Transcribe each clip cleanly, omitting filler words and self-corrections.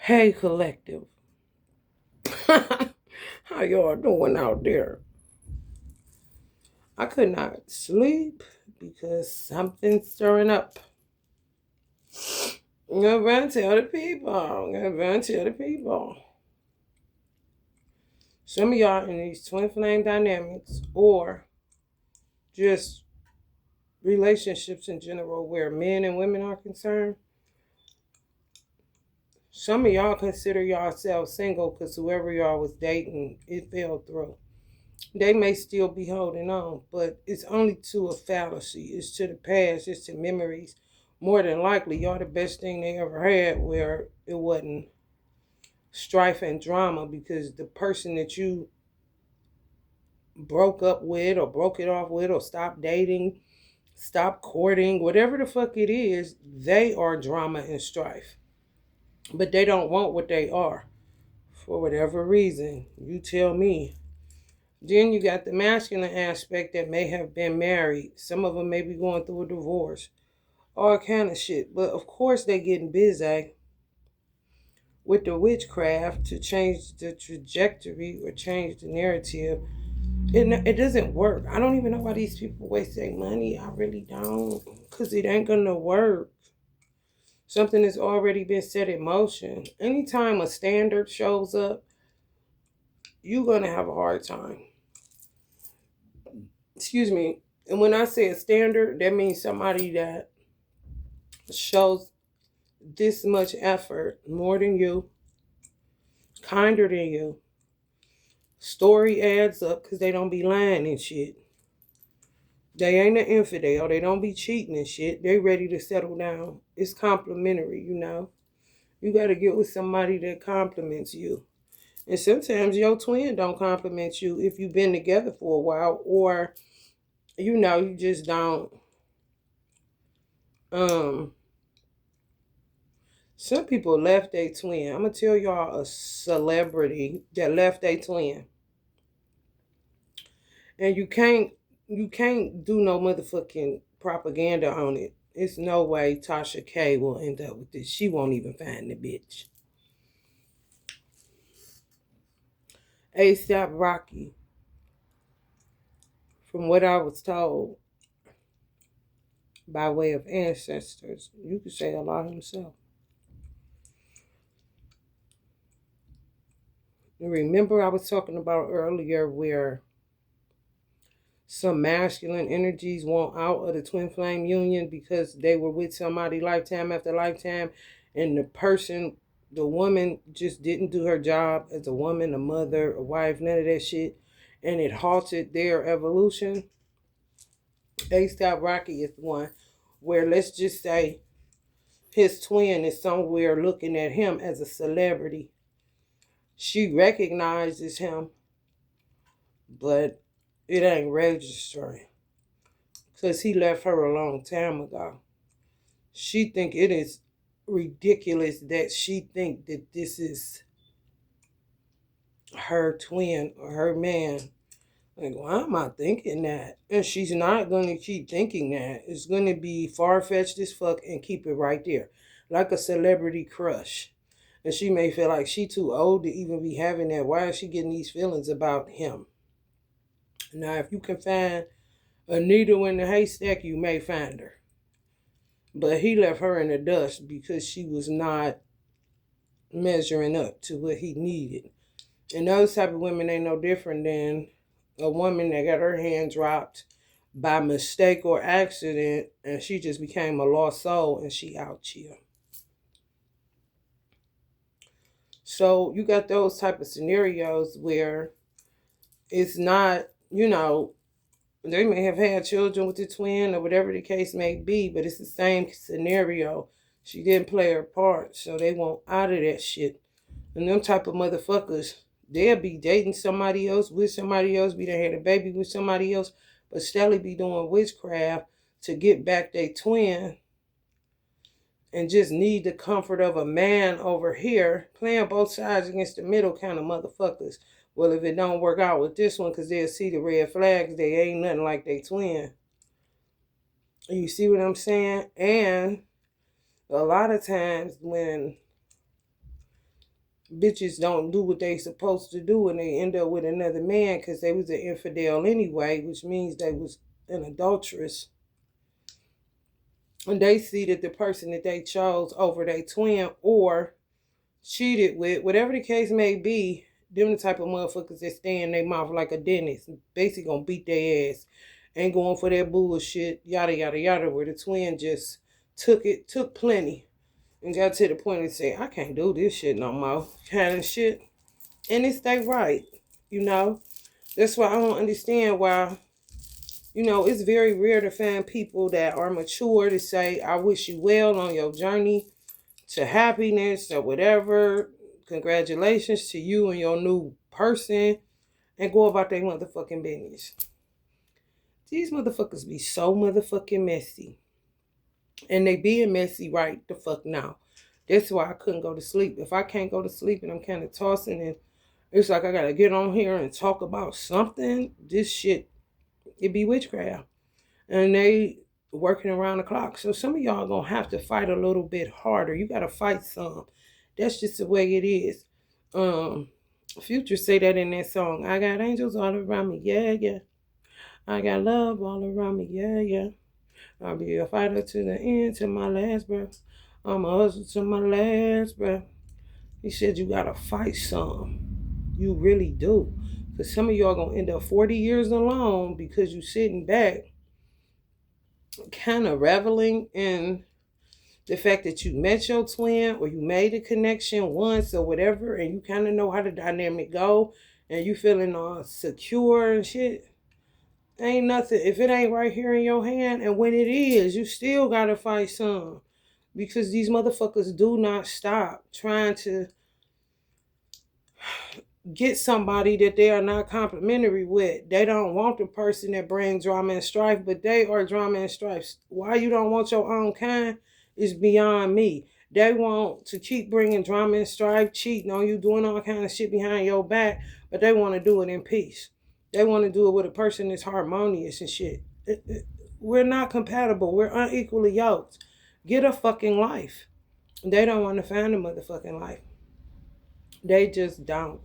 Hey, collective. How y'all doing out there? I could not sleep because something's stirring up. I'm gonna run tell the people. I'm gonna run tell the people. Some of y'all in these twin flame dynamics or just relationships in general where men and women are concerned. Some of y'all consider yourselves single because whoever y'all was dating, it fell through. They may still be holding on, but it's only to a fallacy. It's to the past, it's to memories. More than likely, y'all the best thing they ever had where it wasn't strife and drama because the person that you broke up with or broke it off with or stopped dating, stopped courting, whatever the fuck it is, they are drama and strife. But they don't want what they are for whatever reason. You tell me. Then you got the masculine aspect that may have been married. Some of them may be going through a divorce. All kind of shit. But of course they getting busy with the witchcraft to change the trajectory or change the narrative. It doesn't work. I don't even know why these people waste their money. I really don't. Because it ain't going to work. Something has already been set in motion. Anytime a standard shows up, you're going to have a hard time. Excuse me. And when I say a standard, that means somebody that shows this much effort, more than you, kinder than you. Story adds up because they don't be lying and shit. They ain't an infidel. They don't be cheating and shit. They ready to settle down. It's complimentary, you know. You got to get with somebody that compliments you. And sometimes your twin don't compliment you if you've been together for a while or, you just don't. Um, Some people left their twin. I'm going to tell y'all a celebrity that left their twin. And you can't do no motherfucking propaganda on it. It's no way Tasha K will end up with this. She won't even find the bitch. ASAP Rocky, from what I was told by way of ancestors, you could say Allah himself. Remember I was talking about earlier where some masculine energies want out of the twin flame union because they were with somebody lifetime after lifetime, and the woman just didn't do her job as a woman, a mother, a wife, none of that shit, and it halted their evolution. A$AP Rocky is one where, let's just say, his twin is somewhere looking at him as a celebrity. She recognizes him, but it ain't registering because he left her a long time ago. She think it is ridiculous that she think that this is her twin or her man. Like, why am I thinking that? And she's not going to keep thinking that. It's going to be far-fetched as fuck and keep it right there. Like a celebrity crush. And she may feel like she too old to even be having that. Why is she getting these feelings about him? Now, if you can find a needle in the haystack, you may find her. But he left her in the dust because she was not measuring up to what he needed. And those type of women ain't no different than a woman that got her hand dropped by mistake or accident and she just became a lost soul and she out here. So you got those type of scenarios where it's not, they may have had children with the twin or whatever the case may be, but it's the same scenario. She didn't play her part, so they want out of that shit. And them type of motherfuckers, they'll be dating somebody else, with somebody else, be they had a baby with somebody else, but still be doing witchcraft to get back their twin and just need the comfort of a man over here, playing both sides against the middle kind of motherfuckers. Well, if it don't work out with this one, because they'll see the red flags, they ain't nothing like they twin. You see what I'm saying? And a lot of times when bitches don't do what they supposed to do and they end up with another man because they was an infidel anyway, which means they was an adulteress. And they see that the person that they chose over their twin or cheated with, whatever the case may be, them the type of motherfuckers that stay in their mouth like a dentist, basically gonna beat their ass, ain't going for that bullshit, yada yada yada, where the twin just took plenty, and got to the point and said, I can't do this shit no more, kind of shit. And it's they right, you know. That's why I don't understand why, you know, it's very rare to find people that are mature to say, I wish you well on your journey to happiness or whatever. Congratulations to you and your new person, and go about their motherfucking business. These motherfuckers be so motherfucking messy. And they being messy right the fuck now. That's why I couldn't go to sleep. If I can't go to sleep and I'm kind of tossing and it's like I gotta get on here and talk about something, this shit, it be witchcraft. And they working around the clock. So some of y'all gonna have to fight a little bit harder. You gotta fight some. That's just the way it is. Future say that in that song. I got angels all around me, yeah, yeah. I got love all around me, yeah, yeah. I'll be a fighter to the end, to my last breath. I'm a hustle to my last breath. He said you gotta fight some. You really do. Because some of y'all gonna end up 40 years alone because you sitting back kind of reveling in the fact that you met your twin or you made a connection once or whatever, and you kind of know how the dynamic go, and you feeling all secure and shit. Ain't nothing, if it ain't right here in your hand, and when it is, you still gotta fight some. Because these motherfuckers do not stop trying to get somebody that they are not complimentary with. They don't want the person that brings drama and strife, but they are drama and strife. Why you don't want your own kind is beyond me. They want to keep bringing drama and strife, cheating on you, doing all kind of shit behind your back, but they want to do it in peace. They want to do it with a person that's harmonious and shit. We're not compatible. We're unequally yoked. Get a fucking life. They don't want to find a motherfucking life. They just don't.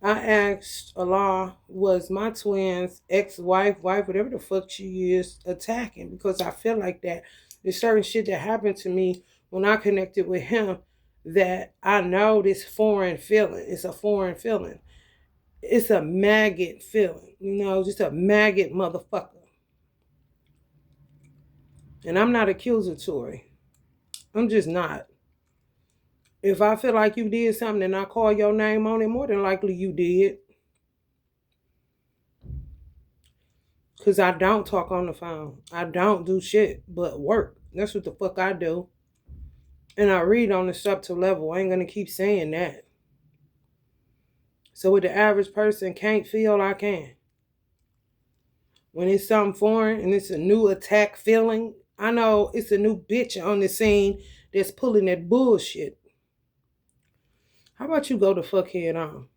I asked Allah, was my twin's ex-wife, wife, whatever the fuck she is, attacking? Because I feel like that. There's certain shit that happened to me when I connected with him that I know this foreign feeling. It's a foreign feeling. It's a maggot feeling. You know, just a maggot motherfucker. And I'm not accusatory. I'm just not. If I feel like you did something and I call your name on it, more than likely you did. Because I don't talk on the phone. I don't do shit but work. That's what the fuck I do. And I read on the subtle level. I ain't going to keep saying that. So what the average person can't feel, I can. When it's something foreign and it's a new attack feeling, I know it's a new bitch on the scene that's pulling that bullshit. How about you go the fuck head on?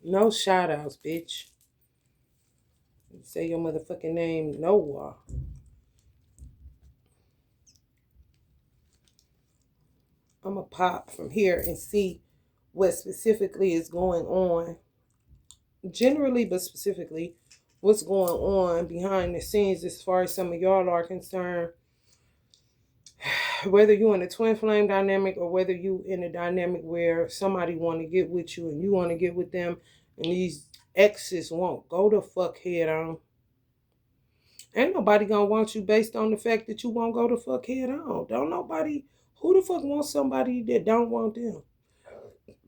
No shout outs, bitch. Say your motherfucking name, Noah. I'm going to pop from here and see what specifically is going on. Generally, but specifically, what's going on behind the scenes as far as some of y'all are concerned. Whether you in a twin flame dynamic or whether you in a dynamic where somebody want to get with you and you want to get with them and these exes won't. Go the fuck head on. Ain't nobody gonna want you based on the fact that you won't go the fuck head on. Don't nobody, who the fuck wants somebody that don't want them?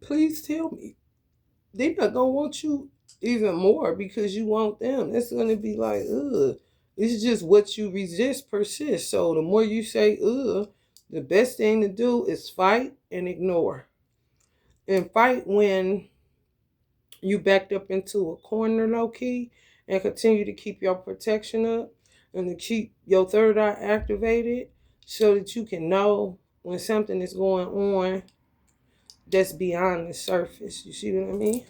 Please tell me. They're not gonna want you even more because you want them. It's gonna be like, ugh. It's just what you resist persists. So the more you say, ugh, the best thing to do is fight and ignore. And fight when you backed up into a corner low key and continue to keep your protection up and to keep your third eye activated so that you can know when something is going on that's beyond the surface. You see what I mean?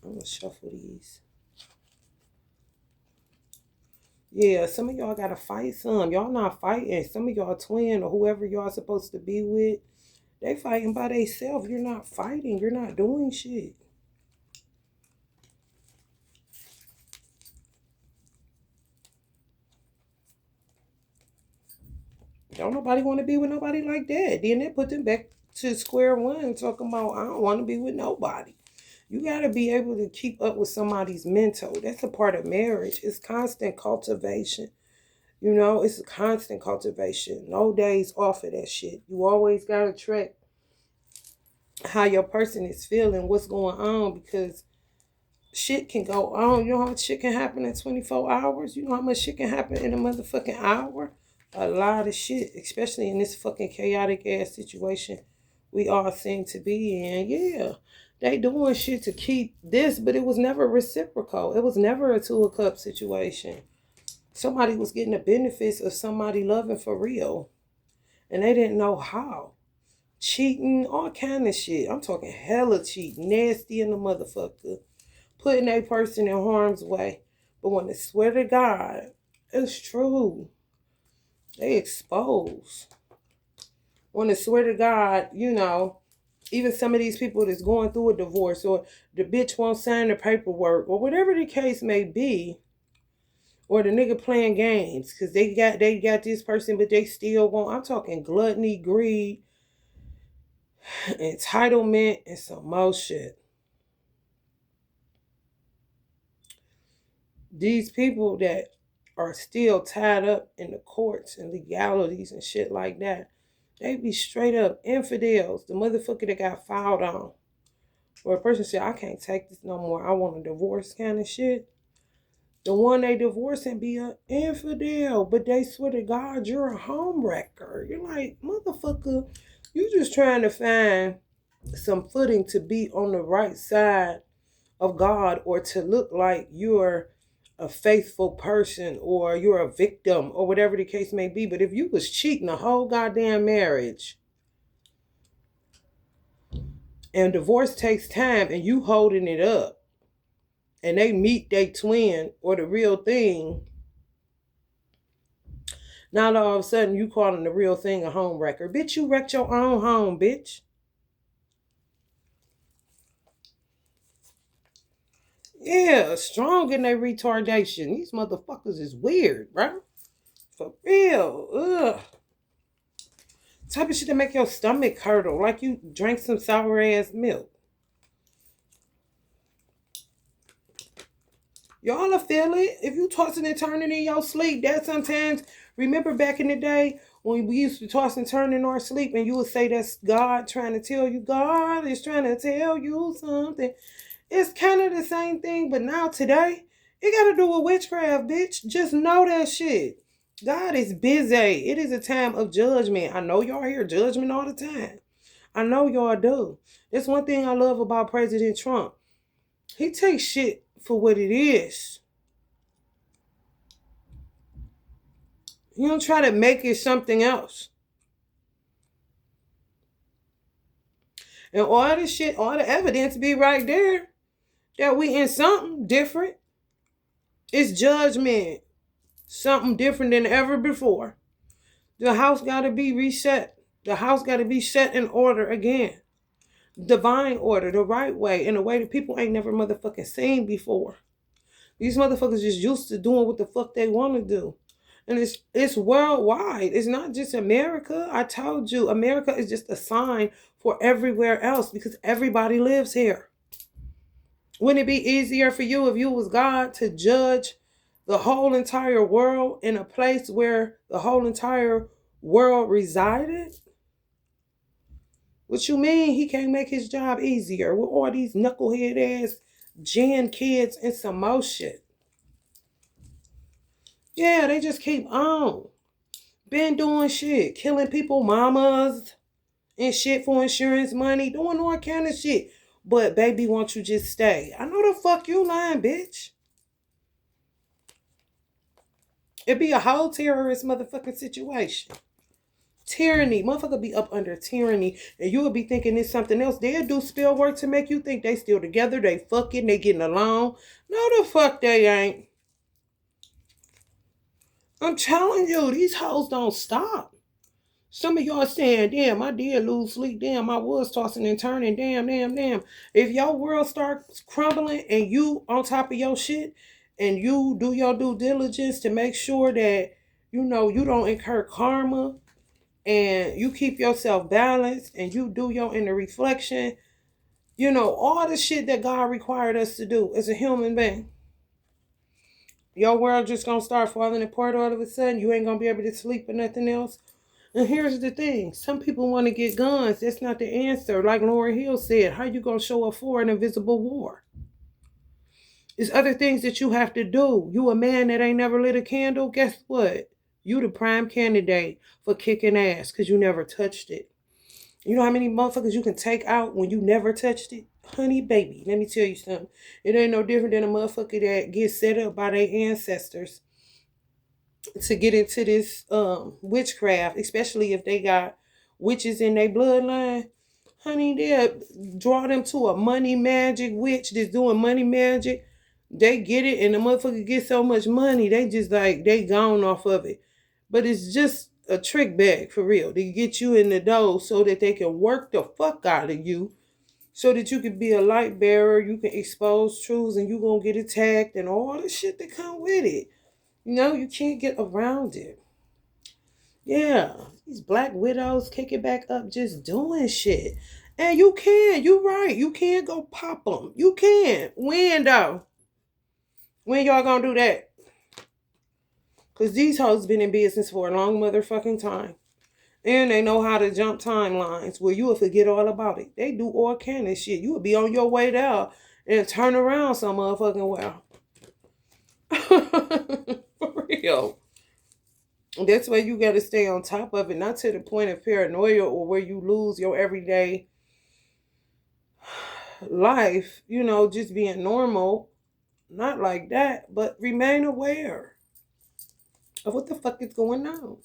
I'm going to shuffle these. Yeah, some of y'all gotta fight some. Y'all not fighting. Some of y'all twin or whoever y'all supposed to be with, they fighting by themselves. You're not fighting. You're not doing shit. Don't nobody want to be with nobody like that. Then they put them back to square one talking about I don't want to be with nobody. You gotta be able to keep up with somebody's mental. That's a part of marriage. It's constant cultivation. You know, it's a constant cultivation. No days off of that shit. You always gotta track how your person is feeling, what's going on, because shit can go on. You know how much shit can happen in 24 hours? You know how much shit can happen in a motherfucking hour? A lot of shit, especially in this fucking chaotic ass situation we all seem to be in. Yeah, they doing shit to keep this, but it was never reciprocal. It was never a two a cup situation. Somebody was getting the benefits of somebody loving for real, and they didn't know how. Cheating, all kind of shit. I'm talking hella cheating, nasty in the motherfucker, putting a person in harm's way. But when I swear to God, it's true. They expose. When I swear to God, you know, even some of these people that's going through a divorce or the bitch won't sign the paperwork or whatever the case may be, or the nigga playing games because they got this person but they still won't. I'm talking gluttony, greed, entitlement, and some more shit. These people that are still tied up in the courts and legalities and shit like that, they be straight up infidels. The motherfucker that got filed on. Or a person said, I can't take this no more. I want a divorce kind of shit. The one they divorce and be an infidel, but they swear to God you're a home wrecker. You're like, motherfucker, you just trying to find some footing to be on the right side of God or to look like you're a faithful person or you're a victim or whatever the case may be. But if you was cheating the whole goddamn marriage and divorce takes time and you holding it up and they meet their twin or the real thing, now all of a sudden you calling the real thing a home wrecker. Bitch, you wrecked your own home, bitch. Yeah, strong in their retardation. These motherfuckers is weird, bro. For real. Ugh. Type of shit that make your stomach curdle, like you drank some sour ass milk. Y'all will feel it. If you tossing and turning in your sleep, that sometimes, remember back in the day when we used to toss and turn in our sleep and you would say that's God trying to tell you, God is trying to tell you something. It's kind of the same thing, but now today, it got to do with witchcraft, bitch. Just know that shit. God is busy. It is a time of judgment. I know y'all hear judgment all the time. I know y'all do. That's one thing I love about President Trump. He takes shit for what it is. He don't try to make it something else. And all the shit, all the evidence be right there that we in something different. It's judgment. Something different than ever before. The house got to be reset. The house got to be set in order again. Divine order, the right way, in a way that people ain't never motherfucking seen before. These motherfuckers just used to doing what the fuck they want to do. And it's worldwide. It's not just America. I told you, America is just a sign for everywhere else because everybody lives here. Wouldn't it be easier for you if you was God to judge the whole entire world in a place where the whole entire world resided? What you mean he can't make his job easier with all these knucklehead ass gen kids and some more shit? Yeah, they just keep on. Been doing shit. Killing people, mamas and shit for insurance money. Doing all kind of shit. But baby, won't you just stay? I know the fuck you lying, bitch. It'd be a whole terrorist motherfucking situation. Tyranny. Motherfucker be up under tyranny. And you would be thinking it's something else. They'll do spell work to make you think they still together. They fucking. They getting along. No, the fuck they ain't. I'm telling you, these hoes don't stop. Some of y'all saying, damn, I did lose sleep. Damn, I was tossing and turning. Damn, damn, damn. If your world starts crumbling and you on top of your shit and you do your due diligence to make sure that, you don't incur karma and you keep yourself balanced and you do your inner reflection, all the shit that God required us to do as a human being. Your world just gonna start falling apart all of a sudden. You ain't gonna be able to sleep or nothing else. And here's the thing. Some people want to get guns. That's not the answer. Like Lauryn Hill said, how you gonna show up for an invisible war? There's other things that you have to do. You a man that ain't never lit a candle? Guess what? You the prime candidate for kicking ass because you never touched it. You know how many motherfuckers you can take out when you never touched it? Honey, baby, let me tell you something. It ain't no different than a motherfucker that gets set up by their ancestors to get into this witchcraft, especially if they got witches in their bloodline. Honey, they'll draw them to a money magic witch that's doing money magic. They get it, and the motherfucker gets so much money, they just like they gone off of it. But it's just a trick bag for real to get you in the door so that they can work the fuck out of you, so that you can be a light bearer, you can expose truths, and you gonna get attacked and all the shit that come with it. You can't get around it. Yeah, these black widows kick it back up just doing shit. And you can, you right. You can go pop them. You can. When though? When y'all gonna do that? Because these hoes been in business for a long motherfucking time. And they know how to jump timelines where you will forget all about it. They do all kind of shit. You will be on your way there and turn around some motherfucking well. For real. That's why you got to stay on top of it, not to the point of paranoia or where you lose your everyday life, just being normal. Not like that, but remain aware of what the fuck is going on.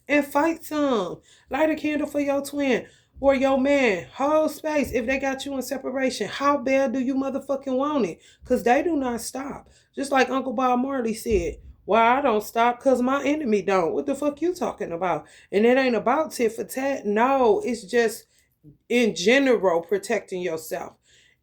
And fight some. Light a candle for your twin or your man. Hold space if they got you in separation. How bad do you motherfucking want it? Because they do not stop. Just like Uncle Bob Marley said. Why I don't stop? Because my enemy don't. What the fuck you talking about? And it ain't about tit for tat. No, it's just in general protecting yourself.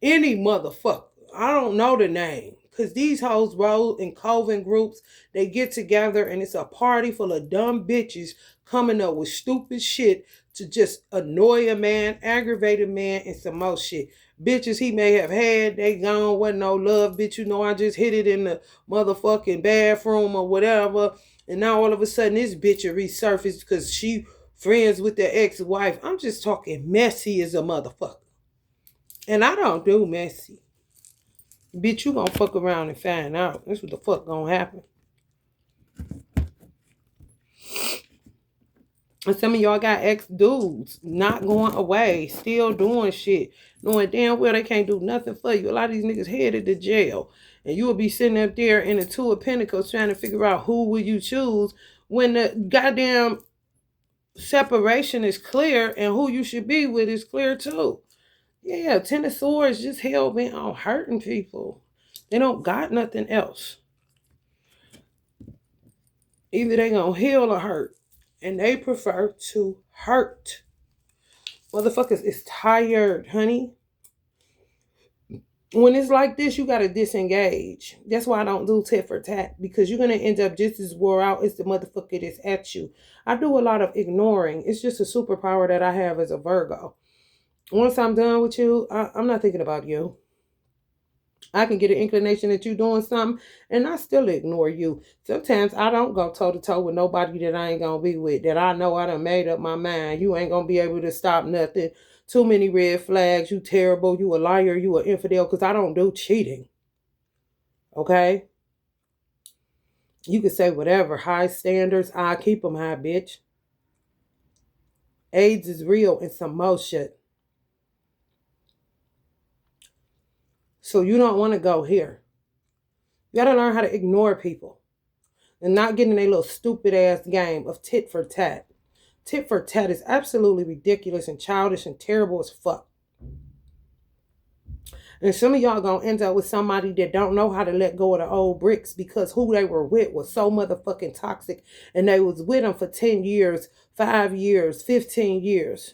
Any motherfucker. I don't know the name. Because these hoes roll in coven groups. They get together and it's a party full of dumb bitches coming up with stupid shit to just annoy a man, aggravate a man, and some more shit. Bitches he may have had, they gone, wasn't no love, bitch. I just hit it in the motherfucking bathroom or whatever. And now all of a sudden this bitch resurfaced because she friends with their ex-wife. I'm just talking messy as a motherfucker. And I don't do messy. Bitch, you gonna fuck around and find out. That's what the fuck gonna happen. And some of y'all got ex-dudes not going away, still doing shit, knowing damn well they can't do nothing for you. A lot of these niggas headed to jail. And you will be sitting up there in the Two of Pentacles trying to figure out who will you choose when the goddamn separation is clear and who you should be with is clear too. Yeah, Ten of Swords just hell bent on hurting people. They don't got nothing else. Either they gonna heal or hurt. And they prefer to hurt. Motherfuckers is tired, honey. When it's like this, you gotta disengage. That's why I don't do tit for tat. Because you're gonna end up just as wore out as the motherfucker that's at you. I do a lot of ignoring. It's just a superpower that I have as a Virgo. Once I'm done with you, I'm not thinking about you. I can get an inclination that you're doing something and I still ignore you. Sometimes I don't go toe to toe with nobody that I ain't gonna be with, that I know I done made up my mind. You ain't gonna be able to stop nothing. Too many red flags. You terrible. You a liar. You an infidel. Because I don't do cheating. Okay? You can say whatever. High standards. I keep them high, bitch. AIDS is real and some more shit. So you don't want to go here. You got to learn how to ignore people and not get in a little stupid ass game of tit for tat. Tit for tat is absolutely ridiculous and childish and terrible as fuck. And some of y'all gonna end up with somebody that don't know how to let go of the old bricks because who they were with was so motherfucking toxic, and they was with them for 10 years, 5 years, 15 years.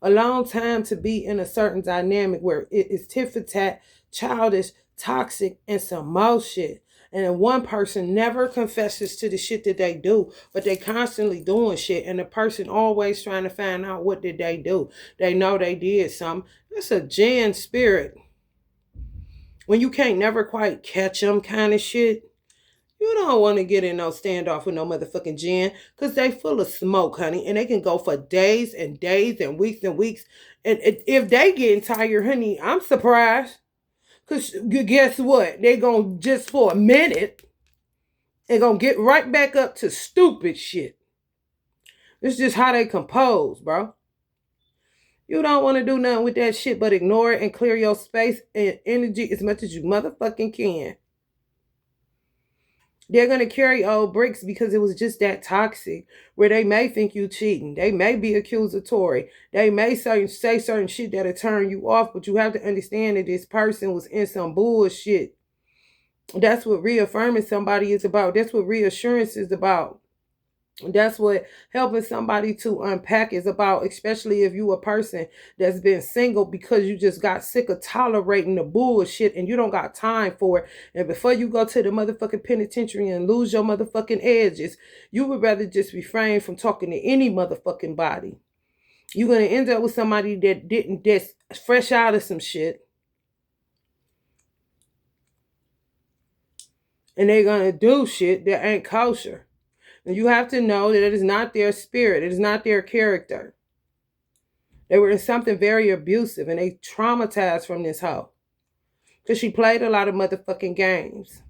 A long time to be in a certain dynamic where it is tit for tat, childish, toxic, and some more shit. And then one person never confesses to the shit that they do, but they constantly doing shit. And the person always trying to find out what did they do. They know they did something. That's a Jan spirit. When you can't never quite catch them kind of shit, you don't want to get in no standoff with no motherfucking gin because they full of smoke, honey. And they can go for days and days and weeks and weeks. And if they getting tired, honey, I'm surprised. Because guess what? They going to just for a minute, they're going to get right back up to stupid shit. It's just how they compose, bro. You don't want to do nothing with that shit but ignore it and clear your space and energy as much as you motherfucking can. They're going to carry old bricks because it was just that toxic, where they may think you cheating. They may be accusatory. They may say certain shit that'll turn you off, but you have to understand that this person was in some bullshit. That's what reaffirming somebody is about. That's what reassurance is about. That's what helping somebody to unpack is about, especially if you a person that's been single because you just got sick of tolerating the bullshit and you don't got time for it. And before you go to the motherfucking penitentiary and lose your motherfucking edges, you would rather just refrain from talking to any motherfucking body. You're going to end up with somebody that's fresh out of some shit. And they're going to do shit that ain't kosher. And you have to know that it is not their spirit. It is not their character. They were in something very abusive and they traumatized from this hoe. Because she played a lot of motherfucking games.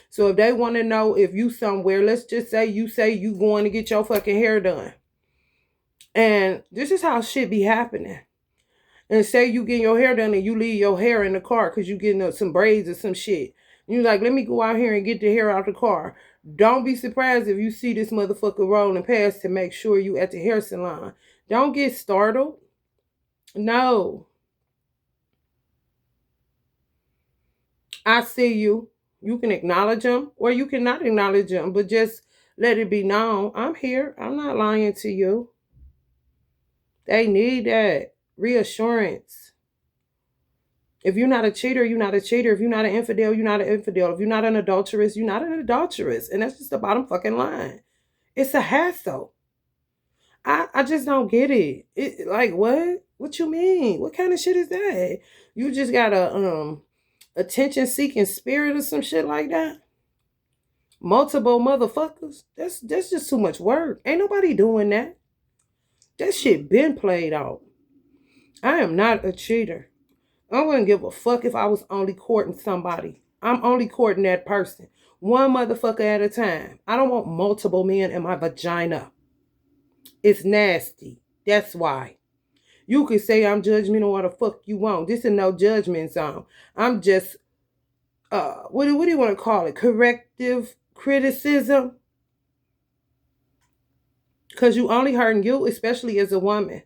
So if they want to know if you somewhere, let's just say you going to get your fucking hair done. And this is how shit be happening. And say you getting your hair done and you leave your hair in the car because you getting some braids or some shit. You're like, let me go out here and get the hair out the car. Don't be surprised if you see this motherfucker rolling past to make sure you at the hair salon. Don't get startled. No. I see you. You can acknowledge them or you cannot acknowledge them, but just let it be known. I'm here. I'm not lying to you. They need that reassurance. If you're not a cheater, you're not a cheater. If you're not an infidel, you're not an infidel. If you're not an adulteress, you're not an adulteress. And that's just the bottom fucking line. It's a hassle. I just don't get it. Like what? What you mean? What kind of shit is that? You just got a attention seeking spirit or some shit like that? Multiple motherfuckers? That's just too much work. Ain't nobody doing that. That shit been played out. I am not a cheater. I wouldn't give a fuck if I was only courting somebody. I'm only courting that person. One motherfucker at a time. I don't want multiple men in my vagina. It's nasty. That's why. You could say I'm judgmental or the fuck you want. This is no judgment zone. I'm just, what do you want to call it? Corrective criticism? Because you only hurting you, especially as a woman.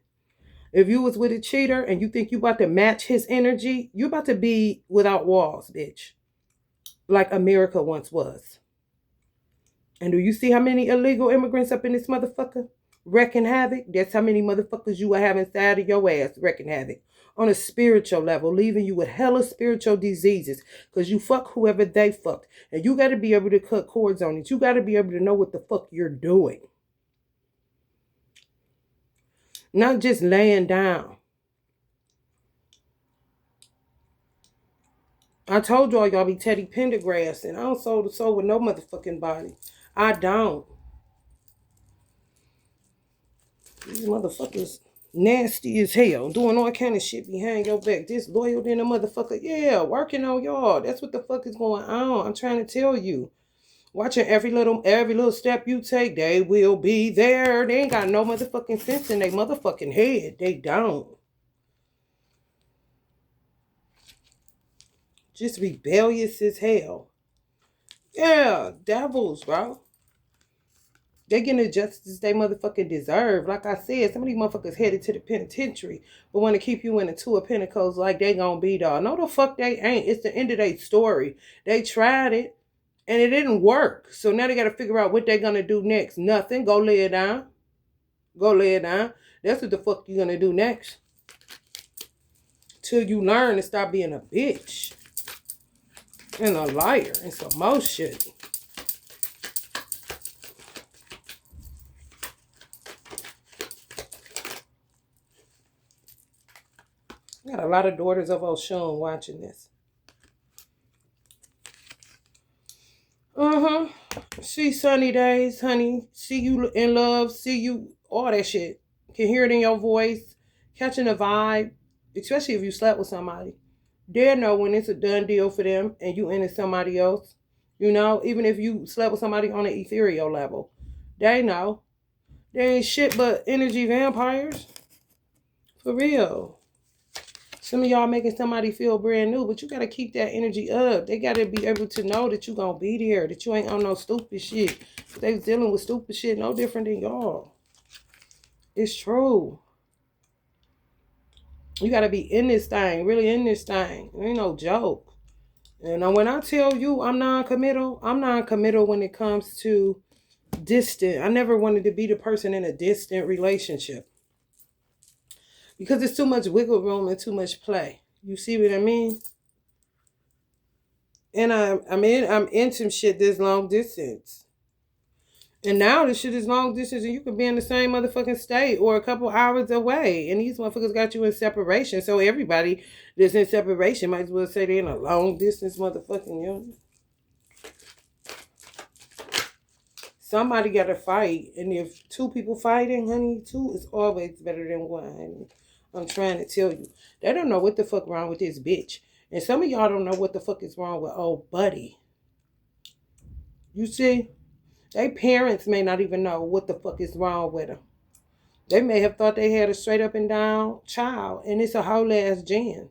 If you was with a cheater and you think you about to match his energy, you about to be without walls, bitch. Like America once was. And do you see how many illegal immigrants up in this motherfucker wrecking havoc? That's how many motherfuckers you will have inside of your ass wrecking havoc. On a spiritual level, leaving you with hella spiritual diseases. Because you fuck whoever they fucked. And you got to be able to cut cords on it. You got to be able to know what the fuck you're doing. Not just laying down. I told y'all be Teddy Pendergrass, and I don't soul to soul with no motherfucking body. I don't. These motherfuckers nasty as hell, doing all kind of shit behind your back. Disloyal than a motherfucker. Yeah, working on y'all. That's what the fuck is going on. I'm trying to tell you. Watching every little step you take, they will be there. They ain't got no motherfucking sense in their motherfucking head. They don't. Just rebellious as hell. Yeah, devils, bro. They getting the justice they motherfucking deserve. Like I said, some of these motherfuckers headed to the penitentiary, but want to keep you in the Two of Pentacles like they gonna be dog. No, the fuck they ain't. It's the end of their story. They tried it and it didn't work. So now they gotta figure out what they're gonna do next. Nothing. Go lay it down. Go lay it down. That's what the fuck you gonna do next. Till you learn to stop being a bitch and a liar and some more shit. I got a lot of daughters of Oshun watching this. See sunny days, honey. See you in love. See you, all that shit. Can hear it in your voice. Catching a vibe. Especially if you slept with somebody. They'll know when it's a done deal for them and you into somebody else. You know, even if you slept with somebody on an ethereal level. They know. They ain't shit but energy vampires. For real. Some of y'all making somebody feel brand new, but you got to keep that energy up. They got to be able to know that you going to be there, that you ain't on no stupid shit. They dealing with stupid shit no different than y'all. It's true. You got to be in this thing, really in this thing. It ain't no joke. And when I tell you I'm non-committal when it comes to distant. I never wanted to be the person in a distant relationship. Because there's too much wiggle room and too much play. You see what I mean? And I'm in some shit that's long distance. And now the shit is long distance and you could be in the same motherfucking state or a couple hours away. And these motherfuckers got you in separation. So everybody that's in separation might as well say they're in a long distance motherfucking union. Somebody got to fight. And if two people fighting, honey, two is always better than one, honey. I'm trying to tell you. They don't know what the fuck wrong with this bitch. And some of y'all don't know what the fuck is wrong with old buddy. You see? Their parents may not even know what the fuck is wrong with them. They may have thought they had a straight up and down child. And it's a whole ass gen.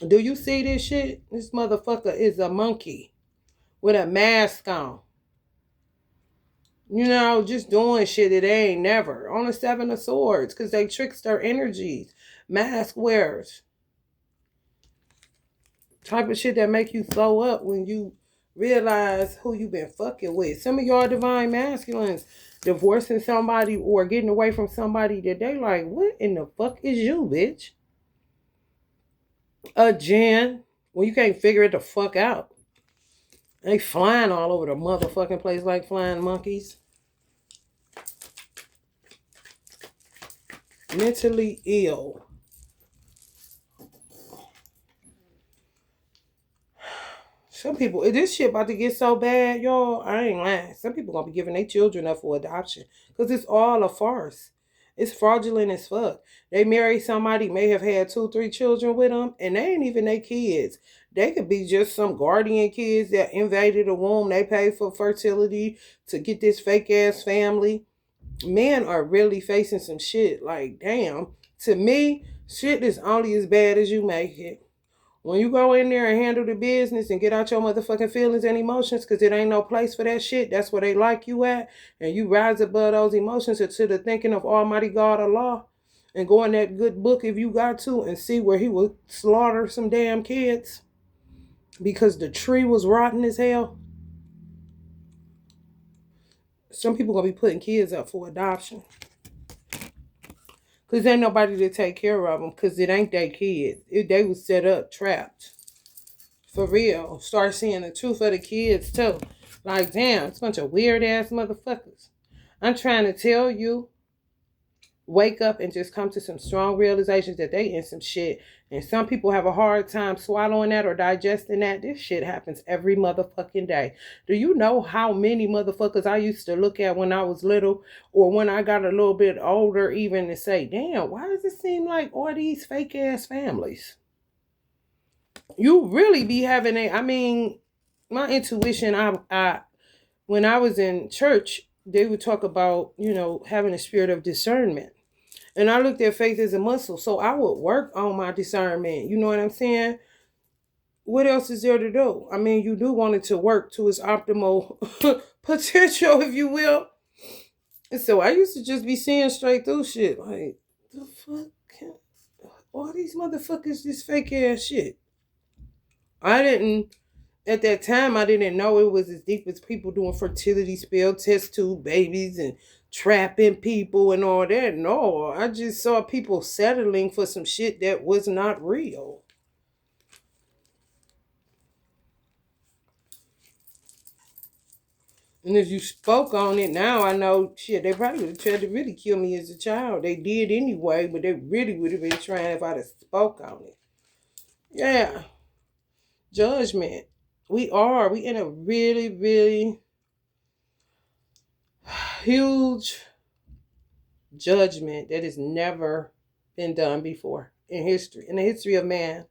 Do you see this shit? This motherfucker is a monkey. With a mask on. You know, just doing shit that they ain't never. On a Seven of Swords. Because they trickster energies. Mask wearers. Type of shit that make you throw up when you realize who you been fucking with. Some of y'all divine masculines divorcing somebody or getting away from somebody that they like, what in the fuck is you, bitch? A Jen. Well, you can't figure it the fuck out. They flying all over the motherfucking place like flying monkeys. Mentally ill. Some people, this shit about to get so bad, y'all. I ain't lying. Some people gonna be giving their children up for adoption. Because it's all a farce. It's fraudulent as fuck. They marry somebody, may have had 2, 3 children with them, and they ain't even their kids. They could be just some guardian kids that invaded a womb. They paid for fertility to get this fake ass family. Men are really facing some shit. Like, damn. To me, shit is only as bad as you make it. When you go in there and handle the business and get out your motherfucking feelings and emotions, because it ain't no place for that shit, that's where they like you at, and you rise above those emotions into the thinking of Almighty God Allah, and go in that good book if you got to, and see where he would slaughter some damn kids, because the tree was rotten as hell. Some people gonna be putting kids up for adoption. Because ain't nobody to take care of them. Because it ain't their kids. They was set up, trapped. For real. Start seeing the truth of the kids, too. Like, damn, it's a bunch of weird-ass motherfuckers. I'm trying to tell you, wake up and just come to some strong realizations that they in some shit. And some people have a hard time swallowing that or digesting that. This shit happens every motherfucking day. Do you know how many motherfuckers I used to look at when I was little or when I got a little bit older even to say, damn, why does it seem like all these fake ass families? You really be having my intuition, when I was in church, they would talk about, having a spirit of discernment. And I looked at faith as a muscle. So I would work on my discernment. You know what I'm saying? What else is there to do? You do want it to work to its optimal potential, if you will. And so I used to just be seeing straight through shit. Like, the fuck? All these motherfuckers, this fake ass shit. I didn't, at that time, I didn't know it was as deep as people doing fertility spell, test tube babies, and trapping people and all that. No, I just saw people settling for some shit that was not real. And if you spoke on it now, I know shit, they probably would have tried to really kill me as a child. They did anyway, but they really would have been trying if I'd have spoke on it. Yeah. Judgment. We in a really, really huge judgment that has never been done before in history, in the history of man.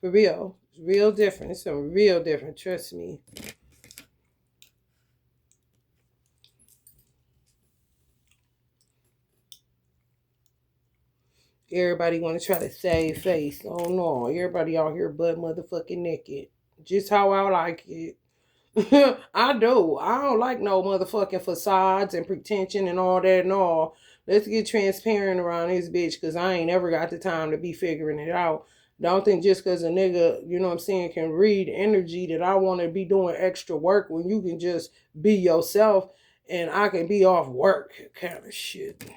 For real. It's real different. It's some real different. Trust me. Everybody want to try to save face. Oh no, everybody out here butt motherfucking naked. Just how I like it. I do. I don't like no motherfucking facades and pretension and all that and all. Let's get transparent around this bitch because I ain't ever got the time to be figuring it out. Don't think just because a nigga, you know what I'm saying, can read energy that I want to be doing extra work when you can just be yourself and I can be off work kind of shit.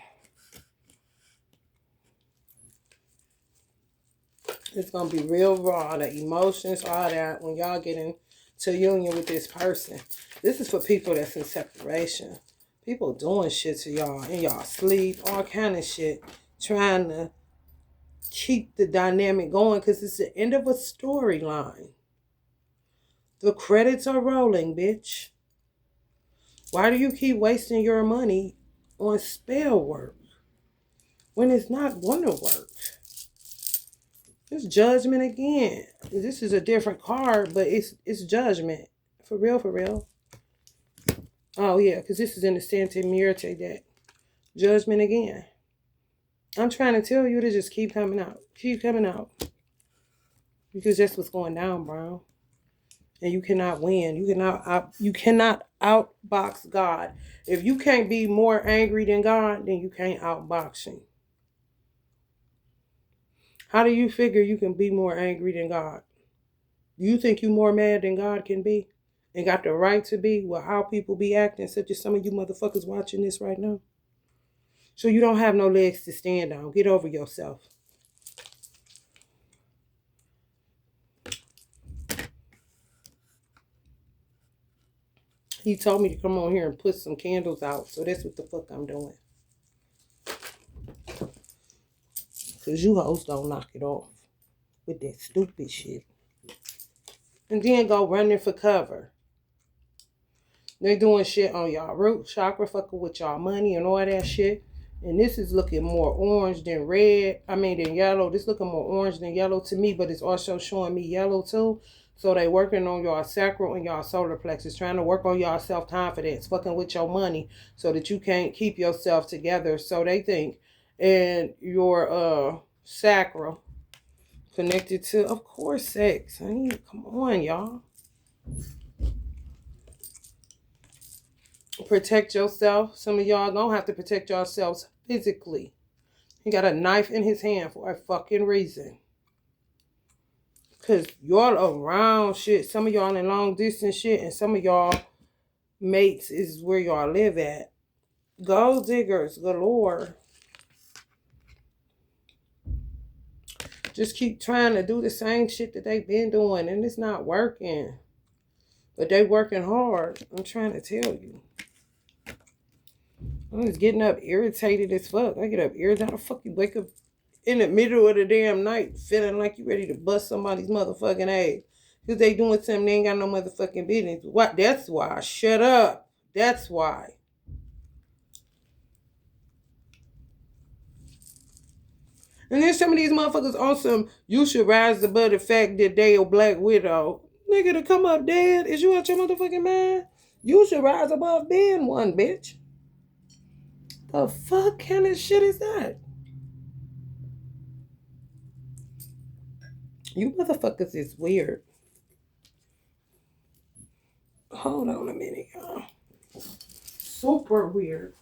It's gonna be real raw, the emotions, all that, when y'all get into union with this person. This is for people that's in separation. People doing shit to y'all in y'all sleep, all kind of shit, trying to keep the dynamic going because it's the end of a storyline. The credits are rolling, bitch. Why do you keep wasting your money on spell work when it's not gonna work? It's judgment again. This is a different card, but it's judgment. For real, for real. Oh yeah, because this is in the Santa Muerte deck. Judgment again. I'm trying to tell you to just keep coming out. Keep coming out. Because that's what's going down, bro. And you cannot win. You cannot outbox God. If you can't be more angry than God, then you can't outbox him. How do you figure you can be more angry than God? You think you more mad than God can be? And got the right to be with how people be acting, such as some of you motherfuckers watching this right now? So you don't have no legs to stand on. Get over yourself. He told me to come on here and put some candles out. So that's what the fuck I'm doing. Because you hoes don't knock it off with that stupid shit. And then go running for cover. They doing shit on y'all root chakra, fucking with y'all money and all that shit. And this is looking more orange than red. Than yellow. This looking more orange than yellow to me, but it's also showing me yellow too. So they working on y'all sacral and y'all solar plexus, trying to work on y'all self-confidence, fucking with your money so that you can't keep yourself together. So they think. And your sacral connected to, of course, sex. I mean, come on, y'all. Protect yourself. Some of y'all gonna have to protect yourselves physically. He got a knife in his hand for a fucking reason. Cause y'all around shit. Some of y'all in long distance shit, and some of y'all mates is where y'all live at. Gold diggers galore. Just keep trying to do the same shit that they've been doing, and it's not working. But they working hard. I'm trying to tell you. I'm just getting up irritated as fuck. I get up irritated. How the fuck you wake up in the middle of the damn night feeling like you ready to bust somebody's motherfucking ass? Because they doing something they ain't got no motherfucking business. What? That's why. Shut up. That's why. And then some of these motherfuckers on you should rise above the fact that they a black widow. Nigga, to come up dead? Is you out your motherfucking mind? You should rise above being one, bitch. The fuck kind of shit is that? You motherfuckers is weird. Hold on a minute, y'all. super weird.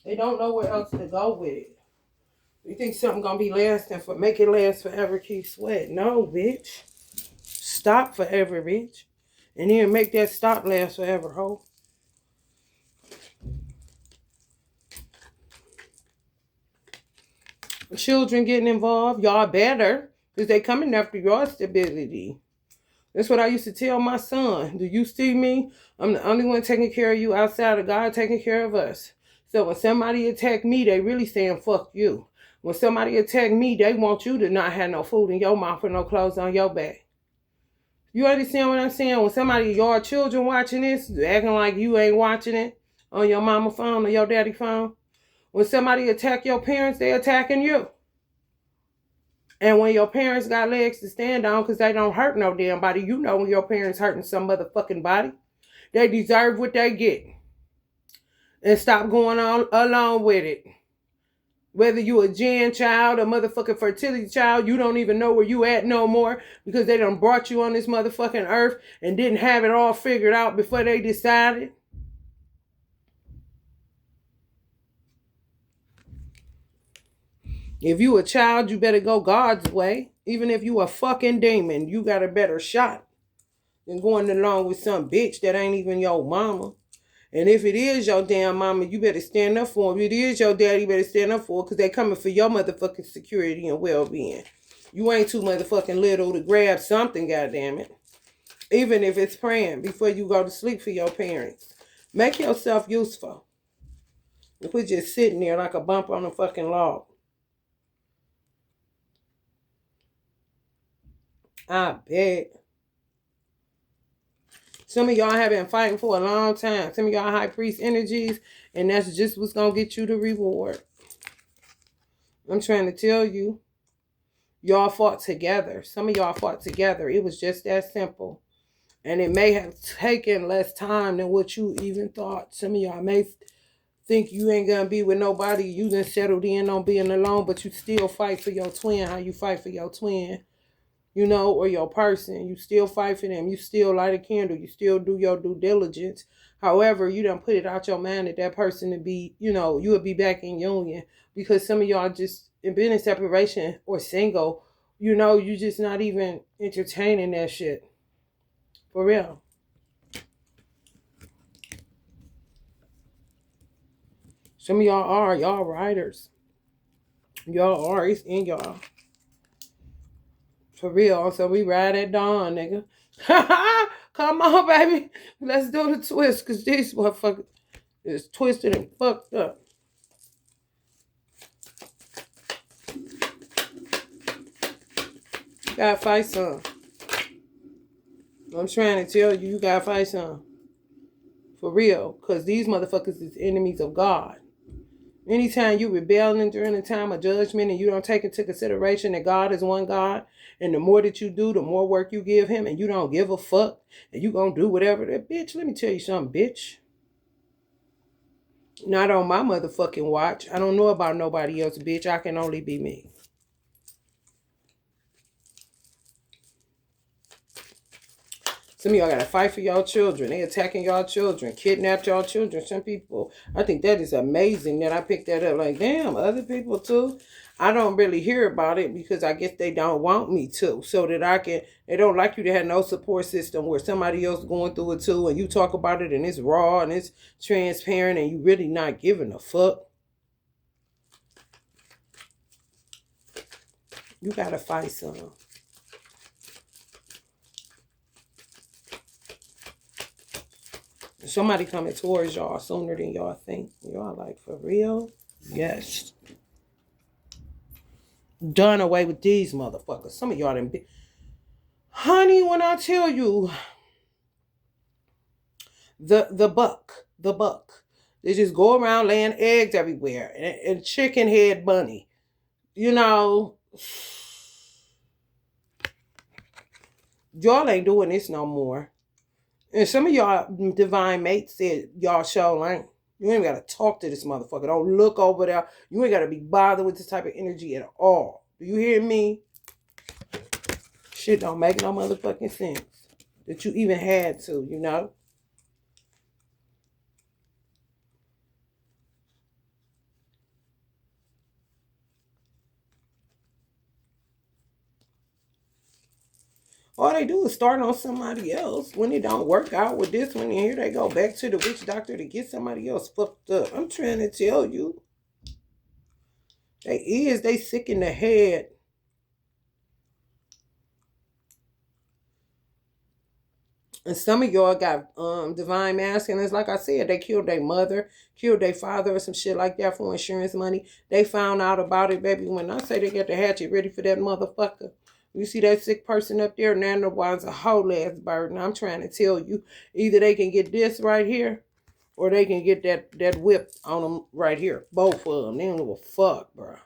They don't know where else to go with it. You think something gonna be lasting for make it last forever, Keith Sweat? No, bitch. Stop forever, bitch. And then make that stop last forever, ho. Children getting involved, y'all better, because they coming after your stability. That's what I used to tell my son. Do you see me? I'm the only one taking care of you outside of God taking care of us. So when somebody attack me, they really saying fuck you. When somebody attack me, they want you to not have no food in your mouth or no clothes on your back. You understand what I'm saying? When somebody, your children watching this, acting like you ain't watching it on your mama phone or your daddy phone. When somebody attack your parents, they attacking you. And when your parents got legs to stand on because they don't hurt no damn body, you know when your parents hurting some motherfucking body, they deserve what they get. And stop going on along with it. Whether you a gen child, a motherfucking fertility child, you don't even know where you at no more because they done brought you on this motherfucking earth and didn't have it all figured out before they decided. If you a child, you better go God's way. Even if you a fucking demon, you got a better shot than going along with some bitch that ain't even your mama. And if it is your damn mama, you better stand up for him. If it is your daddy, you better stand up for it because they coming for your motherfucking security and well-being. You ain't too motherfucking little to grab something, goddammit. Even if it's praying before you go to sleep for your parents. Make yourself useful. If we're just sitting there like a bump on a fucking log. I bet. Some of y'all have been fighting for a long time. Some of y'all high priest energies, and that's just what's going to get you the reward. I'm trying to tell you, y'all fought together. Some of y'all fought together. It was just that simple. And it may have taken less time than what you even thought. Some of y'all may think you ain't going to be with nobody. You done settled in on being alone, but you still fight for your twin. How you fight for your twin. You know, or your person, you still fight for them, you still light a candle, you still do your due diligence. However, you don't put it out your mind that person to be, you know, you would be back in union because some of y'all just been in separation or single, you know, you just not even entertaining that shit. For real. Some of y'all writers. Y'all are, it's in y'all. For real. So we ride at dawn, nigga. Come on, baby. Let's do the twist, because this motherfucker is twisted and fucked up. You gotta fight some. I'm trying to tell you, you gotta fight some. For real. Because these motherfuckers is enemies of God. Anytime you rebelling during the time of judgment and you don't take into consideration that God is one God, and the more that you do, the more work you give him, and you don't give a fuck, and you gonna do whatever, that bitch, let me tell you something, bitch. Not on my motherfucking watch. I don't know about nobody else, bitch. I can only be me. Some of y'all gotta fight for y'all children. They attacking y'all children, kidnapped y'all children. Some people, I think that is amazing that I picked that up. Like, damn, other people too. I don't really hear about it because I guess they don't want me to. So that I can, they don't like you to have no support system where somebody else going through it too. And you talk about it and it's raw and it's transparent and you really not giving a fuck. You gotta fight some. Somebody coming towards y'all sooner than y'all think. Y'all like, for real? Yes. Done away with these motherfuckers. Some of y'all done be... Honey, when I tell you, the buck, they just go around laying eggs everywhere. And chicken head bunny. You know, y'all ain't doing this no more. And some of y'all divine mates said y'all sure ain't. You ain't got to talk to this motherfucker. Don't look over there. You ain't got to be bothered with this type of energy at all. Do you hear me? Shit don't make no motherfucking sense. That you even had to, you know? All they do is start on somebody else. When it don't work out with this one, and here they go back to the witch doctor to get somebody else fucked up. I'm trying to tell you. They sick in the head. And some of y'all got divine masculines. Like I said, they killed their mother, killed their father, or some shit like that for insurance money. They found out about it, baby. When I say they got the hatchet ready for that motherfucker. You see that sick person up there? Now the one's a whole ass burden. I'm trying to tell you, either they can get this right here, or they can get that whip on them right here. Both of them. They don't give a fuck, bro.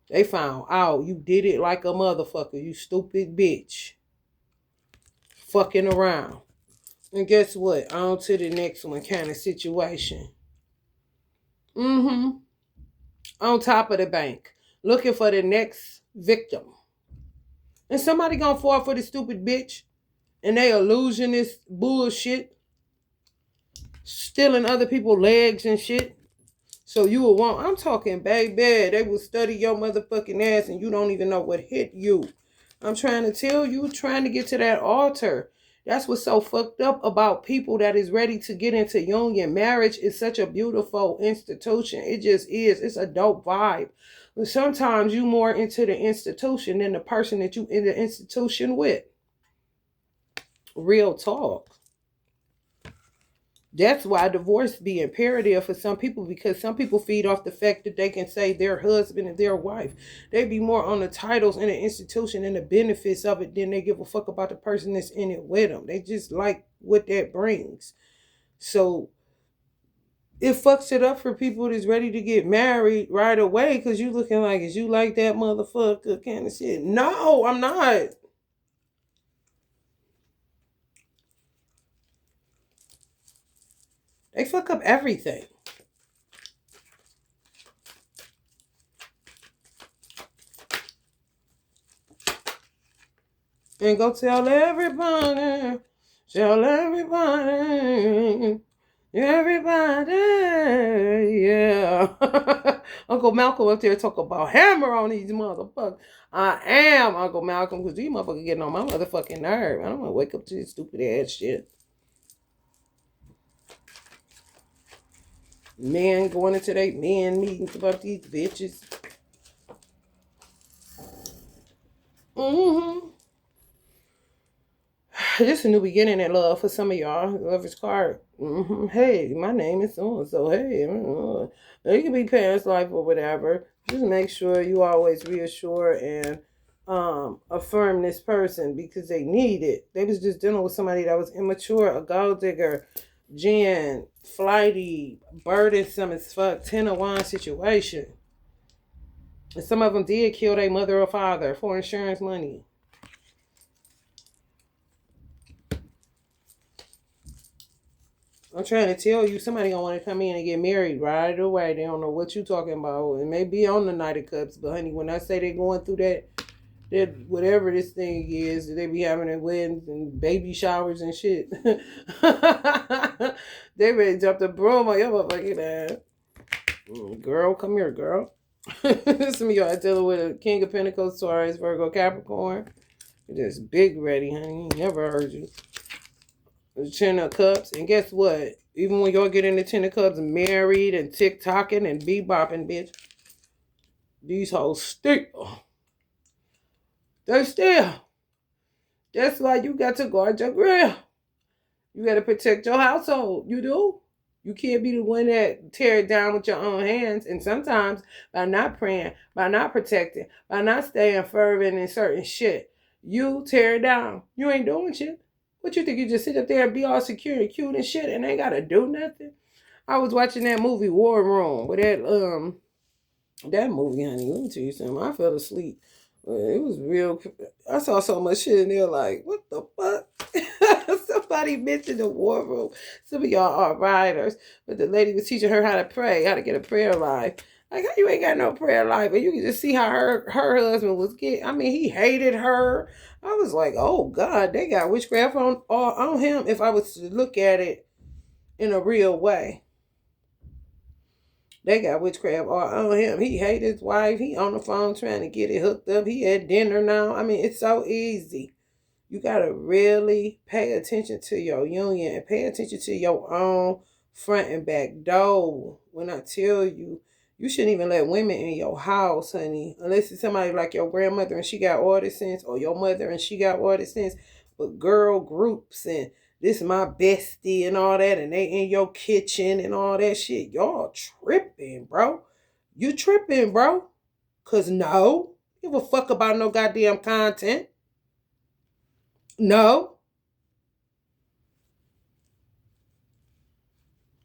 They found out you did it like a motherfucker, you stupid bitch. Fucking around. And guess what? On to the next one kind of situation. On top of the bank. Looking for the next victim. And somebody gonna fall for the stupid bitch. And they illusionist bullshit. Stealing other people's legs and shit. So you will want, I'm talking baby, they will study your motherfucking ass and you don't even know what hit you. I'm trying to tell you, trying to get to that altar. That's what's so fucked up about people that is ready to get into union. Marriage is such a beautiful institution. It just is. It's a dope vibe. But sometimes you more into the institution than the person that you in the institution with. Real talk. That's why divorce be imperative for some people, because some people feed off the fact that they can say their husband and their wife. They be more on the titles and the institution and the benefits of it than they give a fuck about the person that's in it with them. They just like what that brings. So it fucks it up for people that's ready to get married right away because you looking like, is you like that motherfucker kind of shit? No, I'm not. They fuck up everything. And go tell everybody, yeah. Uncle Malcolm up there talk about hammer on these motherfuckers. I am Uncle Malcolm because these motherfuckers getting on my motherfucking nerve. I don't want to wake up to this stupid ass shit. Men going into their men meetings about these bitches. This is a new beginning in love for some of y'all. Lover's card. Hey, my name is so and so. Hey, it can be past life or whatever. Just make sure you always reassure and affirm this person because they need it. They was just dealing with somebody that was immature, a gold digger, gin, flighty, burdensome as fuck, 10 of wine situation. And some of them did kill their mother or father for insurance money. I'm trying to tell you, somebody gonna want to come in and get married right away. They don't know what you talking about. It may be on the Night of Cups, but honey, when I say they going through that whatever this thing is, they be having their weddings and baby showers and shit. They ready to jump the broom on your motherfucking ass. Girl, come here, girl. Some of y'all are dealing with a King of Pentacles, Taurus, Virgo, Capricorn. Just big ready, honey. Never heard you. The 10 of Cups. And guess what? Even when y'all get in the 10 of Cups married and tick-tocking and bebopping, bitch, these hoes still. They still. That's why you got to guard your grill. You got to protect your household. You do. You can't be the one that tear it down with your own hands. And sometimes by not praying, by not protecting, by not staying fervent in certain shit, you tear it down. You ain't doing shit. What you think, you just sit up there and be all secure and cute and shit and ain't gotta do nothing? I was watching that movie War Room with that movie, honey. Let me tell you something. I fell asleep. It was real. I saw so much shit in there like, what the fuck? Somebody mentioned the war room. Some of y'all are writers, but the lady was teaching her how to pray, how to get a prayer life. Like, how you ain't got no prayer life? And you can just see how her husband was getting. I mean, he hated her. I was like, oh God, they got witchcraft on him. If I was to look at it in a real way, they got witchcraft all on him. He hated his wife. He on the phone trying to get it hooked up. He had dinner now. I mean, it's so easy. You got to really pay attention to your union and pay attention to your own front and back door. When I tell you, you shouldn't even let women in your house, honey, unless it's somebody like your grandmother and she got order sense, or your mother and she got order sense. But girl groups and this is my bestie and all that, and they in your kitchen and all that shit. Y'all tripping, bro. You tripping, bro. Cause no, give a fuck about no goddamn content. No.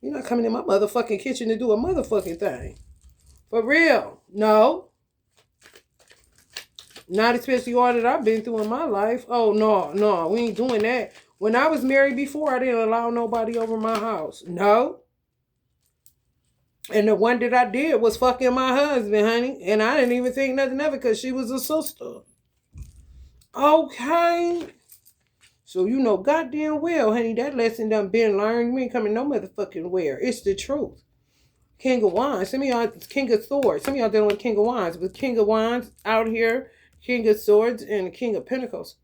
You're not coming in my motherfucking kitchen to do a motherfucking thing. For real. No. Not especially all that I've been through in my life. Oh, no, we ain't doing that. When I was married before, I didn't allow nobody over my house. No. And the one that I did was fucking my husband, honey. And I didn't even think nothing of it because she was a sister. Okay. So you know goddamn well, honey, that lesson done been learned. We ain't coming no motherfucking where. It's the truth. King of Wands. Some of y'all, King of Swords. Some of y'all dealing with King of Wands. But King of Wands out here, King of Swords, and the King of Pentacles.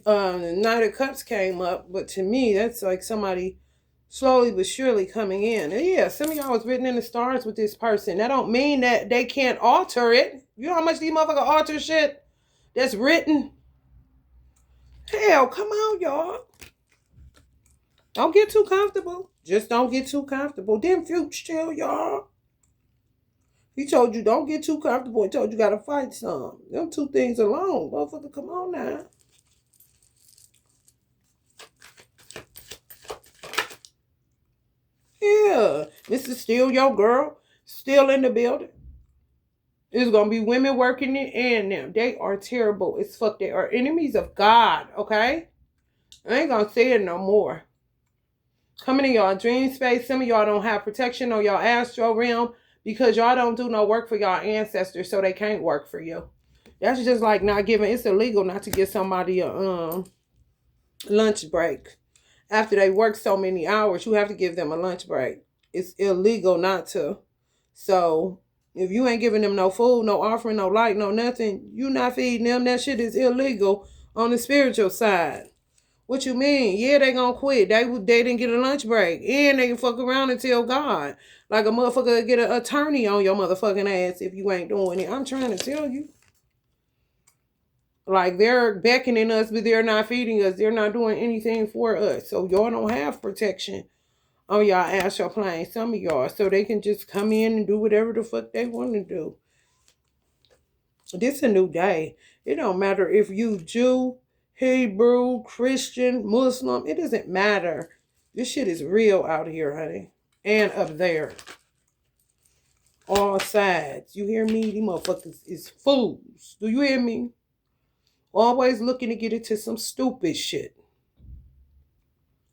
The Knight of Cups came up. But to me, that's like somebody slowly but surely coming in. And yeah, some of y'all was written in the stars with this person. That don't mean that they can't alter it. You know how much these motherfuckers alter shit that's written? Hell, come on, y'all. Don't get too comfortable. Just don't get too comfortable. Then Future tell y'all. He told you don't get too comfortable. He told you gotta fight some. Them two things alone. Motherfucker, come on now. Yeah. This is still your girl. Still in the building. There's gonna be women working it and them. They are terrible as fuck. They are enemies of God, okay? I ain't gonna say it no more. Coming in y'all dream space. Some of y'all don't have protection on y'all astral realm because y'all don't do no work for y'all ancestors, so they can't work for you. That's just like not giving. It's illegal not to give somebody a lunch break. After they work so many hours, you have to give them a lunch break. It's illegal not to. So if you ain't giving them no food, no offering, no light, no nothing, you not feeding them. That shit is illegal on the spiritual side. What you mean? Yeah, they gonna quit. They didn't get a lunch break. And they can fuck around and tell God. Like a motherfucker get an attorney on your motherfucking ass if you ain't doing it. I'm trying to tell you. Like they're beckoning us, but they're not feeding us. They're not doing anything for us. So y'all don't have protection on y'all astral plane. Some of y'all. So they can just come in and do whatever the fuck they want to do. This a new day. It don't matter if you Jew, Hebrew, Christian, Muslim. It doesn't matter. This shit is real out here, honey. And up there. All sides. You hear me? These motherfuckers is fools. Do you hear me? Always looking to get into some stupid shit.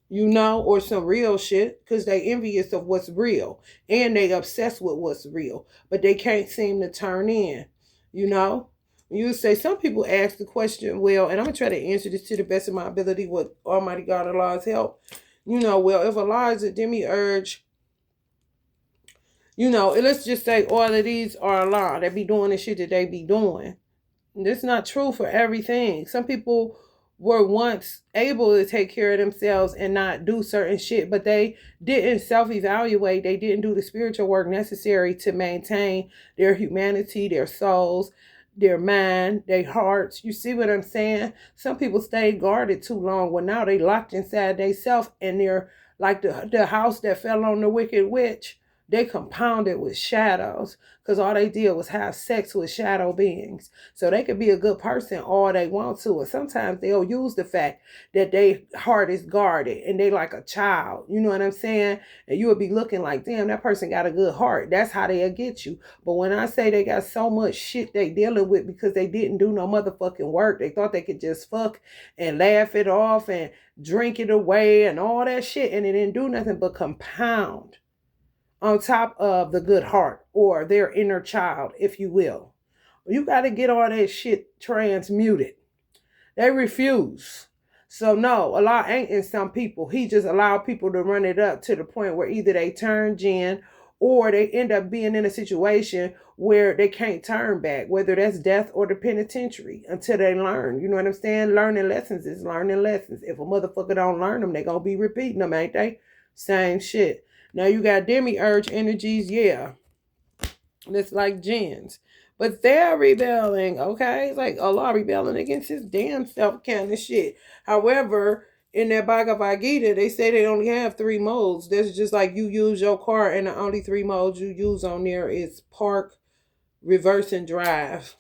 You know, or some real shit. Because they envious of what's real. And they obsessed with what's real. But they can't seem to turn in. You know? You say, some people ask the question, well, and I'm going to try to answer this to the best of my ability with Almighty God Allah's help. You know, well, if Allah is a demiurge, you know, let's just say all of these are Allah. They be doing the shit that they be doing. That's not true for everything. Some people were once able to take care of themselves and not do certain shit, but they didn't self-evaluate. They didn't do the spiritual work necessary to maintain their humanity, their souls, their mind, their hearts. You see what I'm saying? Some people stayed guarded too long. Well, now they locked inside themselves and they're like the house that fell on the wicked witch. they compounded with shadows because all they did was have sex with shadow beings. So they could be a good person all they want to. And sometimes they'll use the fact that their heart is guarded and they like a child. You know what I'm saying? And you would be looking like, damn, that person got a good heart. That's how they'll get you. But when I say they got so much shit they dealing with because they didn't do no motherfucking work, they thought they could just fuck and laugh it off and drink it away and all that shit, and it didn't do nothing but compound on top of the good heart or their inner child, if you will. You got to get all that shit transmuted. They refuse. So no, Allah ain't in some people. He just allowed people to run it up to the point where either they turn jinn or they end up being in a situation where they can't turn back, whether that's death or the penitentiary, until they learn. You know what I'm saying? Learning lessons is learning lessons. If a motherfucker don't learn them, they gonna be repeating them, ain't they? Same shit. Now you got demiurge energies, yeah. It's like jinns. But they're rebelling, okay? It's like Allah rebelling against his damn self kind of shit. However, in that Bhagavad Gita, they say they only have 3 modes. That's just like you use your car and the only 3 modes you use on there is park, reverse, and drive.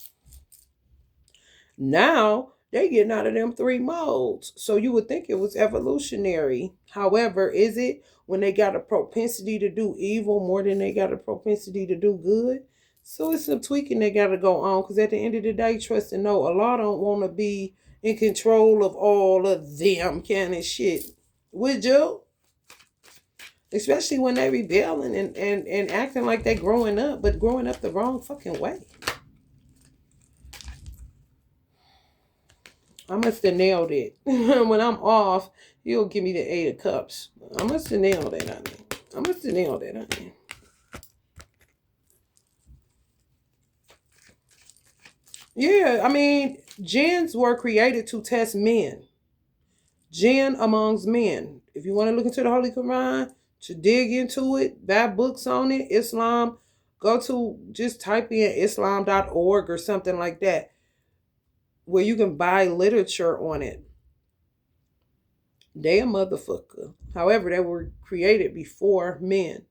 Now, they getting out of them 3 modes. So you would think it was evolutionary. However, is it when they got a propensity to do evil more than they got a propensity to do good? So it's some tweaking they got to go on, because at the end of the day, trust and know, Allah don't want to be in control of all of them kind of shit. Would you? Especially when they rebelling and acting like they growing up, but growing up the wrong fucking way. I must have nailed it. When I'm off, he'll give me the 8 of cups. I must have nailed it, honey. Yeah, I mean, jinns were created to test men. Jinn amongst men. If you want to look into the Holy Quran, to dig into it, buy books on it, Islam, go to, just type in islam.org or something like that, where you can buy literature on it. They a motherfucker. However, they were created before men.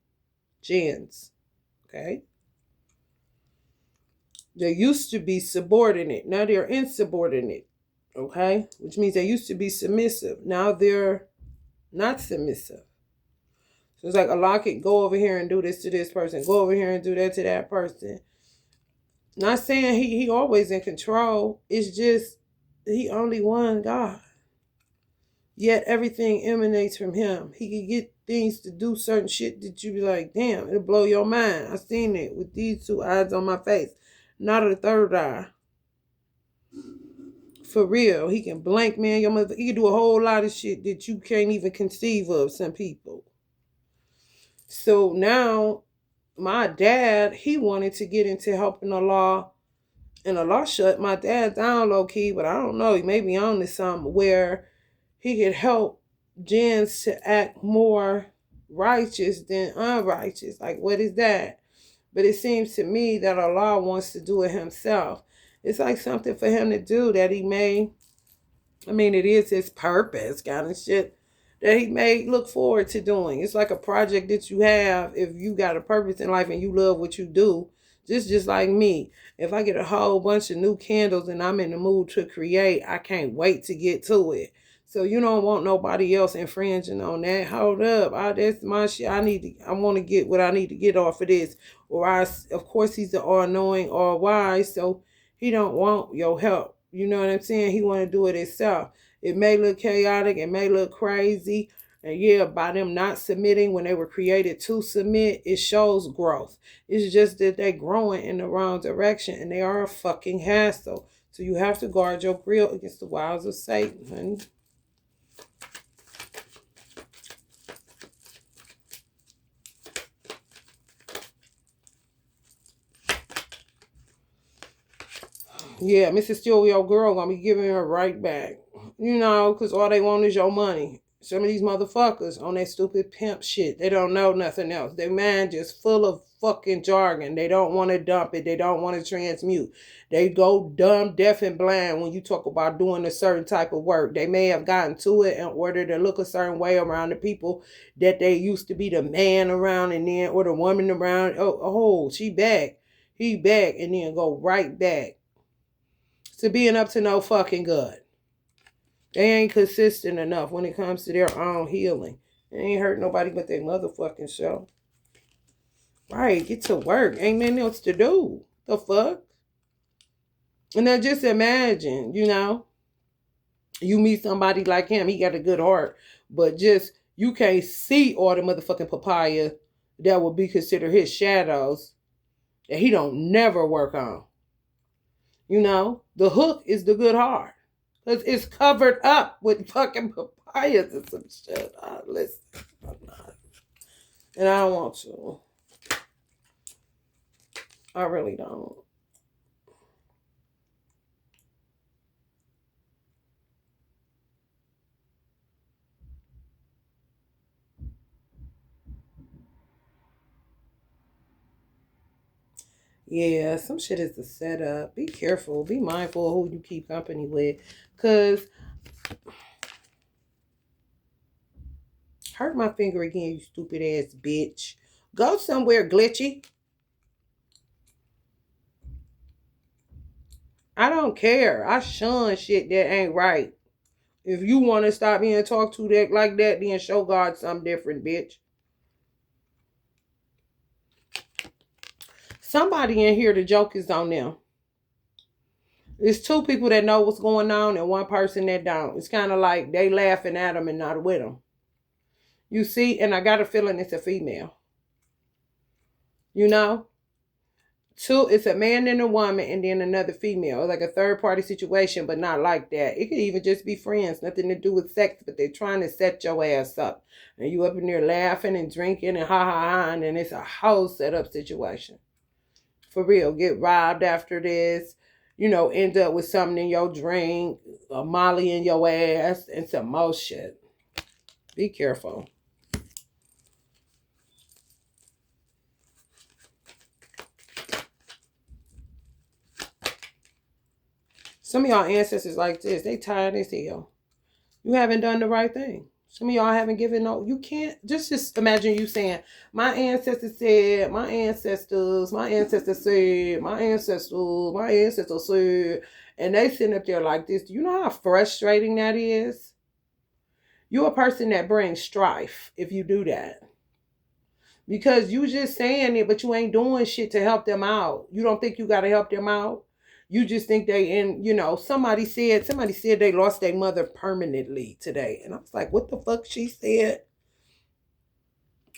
Jinns. Okay? They used to be subordinate. Now they're insubordinate. Okay? Which means they used to be submissive. Now they're not submissive. So it's like Allah could go over here and do this to this person. Go over here and do that to that person. Not saying he always in control. It's just he only one God. Yet everything emanates from him. He can get things to do certain shit that you be like, damn, it'll blow your mind. I seen it with these 2 eyes on my face. Not a third eye. For real. He can blank, man. Your mother. He can do a whole lot of shit that you can't even conceive of, some people. So now, my dad, he wanted to get into helping Allah. And Allah shut my dad down low key, but I don't know. He may be on to something where he could help jinns to act more righteous than unrighteous. Like, what is that? But it seems to me that Allah wants to do it himself. It's like something for him to do that he may, I mean, it is his purpose kind of shit that he may look forward to doing. It's like a project that you have if you got a purpose in life and you love what you do. Just like me. If I get a whole bunch of new candles and I'm in the mood to create, I can't wait to get to it. So you don't want nobody else infringing on that. Hold up. That's my shit. I want to get what I need to get off of this. Or of course, he's the all-knowing, all-wise, so he don't want your help. You know what I'm saying? He want to do it himself. It may look chaotic. It may look crazy. And yeah, by them not submitting when they were created to submit, it shows growth. It's just that they're growing in the wrong direction and they are a fucking hassle. So you have to guard your grill against the wiles of Satan, honey. Yeah, Mrs. Steal your girl gonna be giving her right back. You know, because all they want is your money. Some of these motherfuckers on that stupid pimp shit, they don't know nothing else. Their mind just full of fucking jargon. They don't want to dump it. They don't want to transmute. They go dumb, deaf, and blind when you talk about doing a certain type of work. They may have gotten to it in order to look a certain way around the people that they used to be the man around, and then, or the woman around. Oh, she back. He back, and then go right back to being up to no fucking good. They ain't consistent enough when it comes to their own healing. They ain't hurt nobody but their motherfucking self. Right, get to work. Ain't nothing else to do. The fuck? And now just imagine, you meet somebody like him. He got a good heart. But just, you can't see all the motherfucking papaya that would be considered his shadows that he don't never work on. The hook is the good heart. Because it's covered up with fucking papayas and some shit. Listen, I'm not. And I don't want to. I really don't. Yeah, some shit is the setup. Be careful. Be mindful of who you keep company with. Because, hurt my finger again, you stupid ass bitch. Go somewhere glitchy. I don't care. I shun shit that ain't right. If you want to stop being talked to that like that, then show God something different, bitch. Somebody in here, the joke is on them. It's two people that know what's going on and one person that don't. It's kind of like they laughing at them and not with them. You see, and I got a feeling it's a female. Two, it's a man and a woman and then another female. Like a third party situation, but not like that. It could even just be friends, nothing to do with sex, but they're trying to set your ass up. And you up in there laughing and drinking and ha, and it's a whole setup situation. For real, get robbed after this, end up with something in your drink, a molly in your ass, and some more shit. Be careful. Some of y'all ancestors like this, they tired as hell. You haven't done the right thing. Some of y'all haven't given you can't, just imagine you saying, my ancestors said, my ancestors said, my ancestors said, and they sitting up there like this. Do you know how frustrating that is? You're a person that brings strife if you do that. Because you just saying it, but you ain't doing shit to help them out. You don't think you got to help them out? You just think somebody said they lost their mother permanently today. And I was like, what the fuck she said?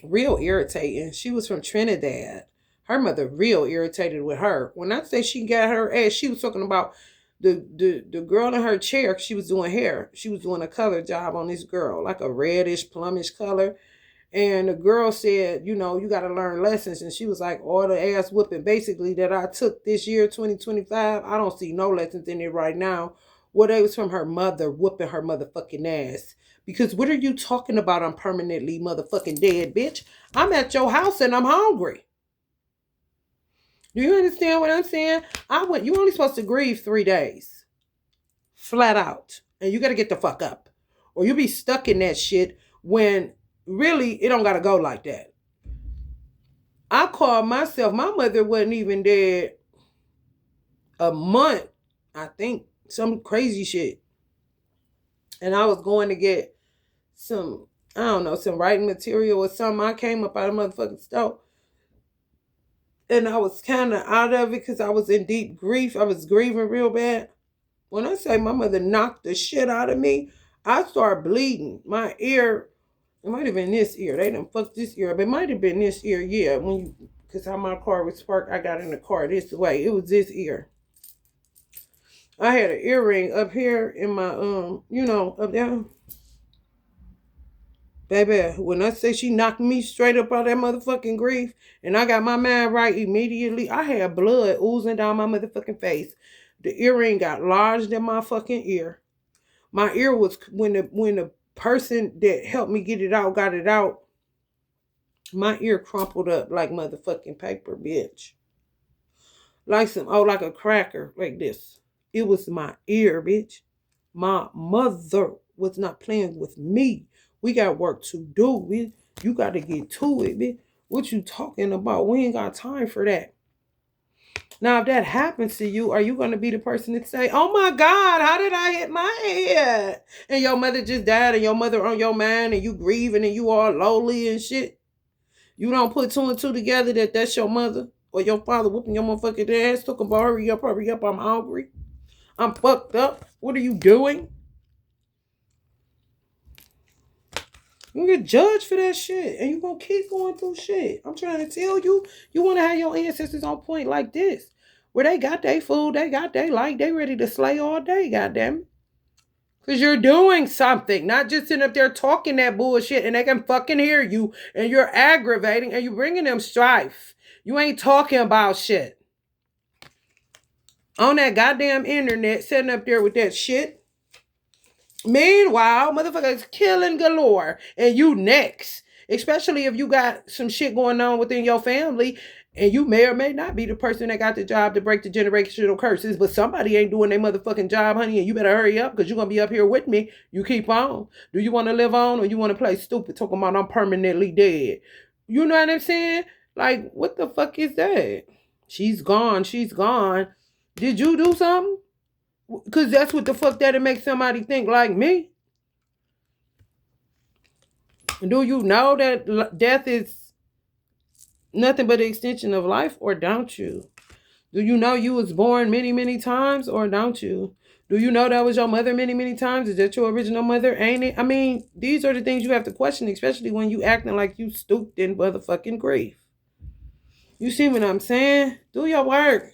Real irritating. She was from Trinidad. Her mother real irritated with her. When I say she got her ass, she was talking about the girl in her chair. She was doing hair. She was doing a color job on this girl, like a reddish, plumish color. And the girl said, you got to learn lessons. And she was like, all the ass whooping basically that I took this year, 2025, I don't see no lessons in it right now. Well, they was from her mother whooping her motherfucking ass. Because what are you talking about? I'm permanently motherfucking dead, bitch. I'm at your house and I'm hungry. Do you understand what I'm saying? You only supposed to grieve 3 days. Flat out. And you got to get the fuck up. Or you'll be stuck in that shit when really, it don't gotta go like that. I called myself, my mother wasn't even dead a month, I think, some crazy shit. And I was going to get some writing material or something. I came up out of motherfucking stove. And I was kind of out of it because I was in deep grief. I was grieving real bad. When I say my mother knocked the shit out of me, I started bleeding. My ear, it might have been this ear. They done fucked this ear up. It might have been this ear, yeah. Because how my car was parked, I got in the car this way. It was this ear. I had an earring up here in my, up there. Baby, when I say she knocked me straight up out of that motherfucking grief, and I got my mind right immediately, I had blood oozing down my motherfucking face. The earring got lodged in my fucking ear. My ear was, when the person that helped me get it out got it out, My ear crumpled up like motherfucking paper, bitch. Like a cracker, like this. It was my ear, bitch. My mother was not playing with me. We got work to do, bitch. You got to get to it, bitch. What you talking about? We ain't got time for that. Now, if that happens to you, are you going to be the person to say, oh my God, how did I hit my head? And your mother just died and your mother on your mind and you grieving and you all lowly and shit? You don't put two and two together that that's your mother or your father whooping your motherfucking ass. Talking about hurry up, I'm hungry. I'm fucked up. What are you doing? You get judged for that shit and you gonna keep going through shit. I'm trying to tell you, you wanna have your ancestors on point like this. Where they got their food, they got their light, they ready to slay all day, goddamn it. Cause you're doing something, not just sitting up there talking that bullshit and they can fucking hear you and you're aggravating and you bringing them strife. You ain't talking about shit. On that goddamn internet, sitting up there with that shit. Meanwhile, motherfuckers killing galore and you next. Especially if you got some shit going on within your family and you may or may not be the person that got the job to break the generational curses, but somebody ain't doing their motherfucking job, honey, and you better hurry up because you're going to be up here with me. You keep on. Do you want to live on or you want to play stupid talking about I'm permanently dead? You know what I'm saying? Like, what the fuck is that? She's gone. She's gone. Did you do something? Because that's what the fuck that'll make somebody think like me. Do you know that death is nothing but an extension of life, or don't you? Do you know you was born many, many times, or don't you? Do you know that was your mother many, many times? Is that your original mother? Ain't it? I mean, these are the things you have to question, especially when you acting like you stooped in motherfucking grief. You see what I'm saying? Do your work.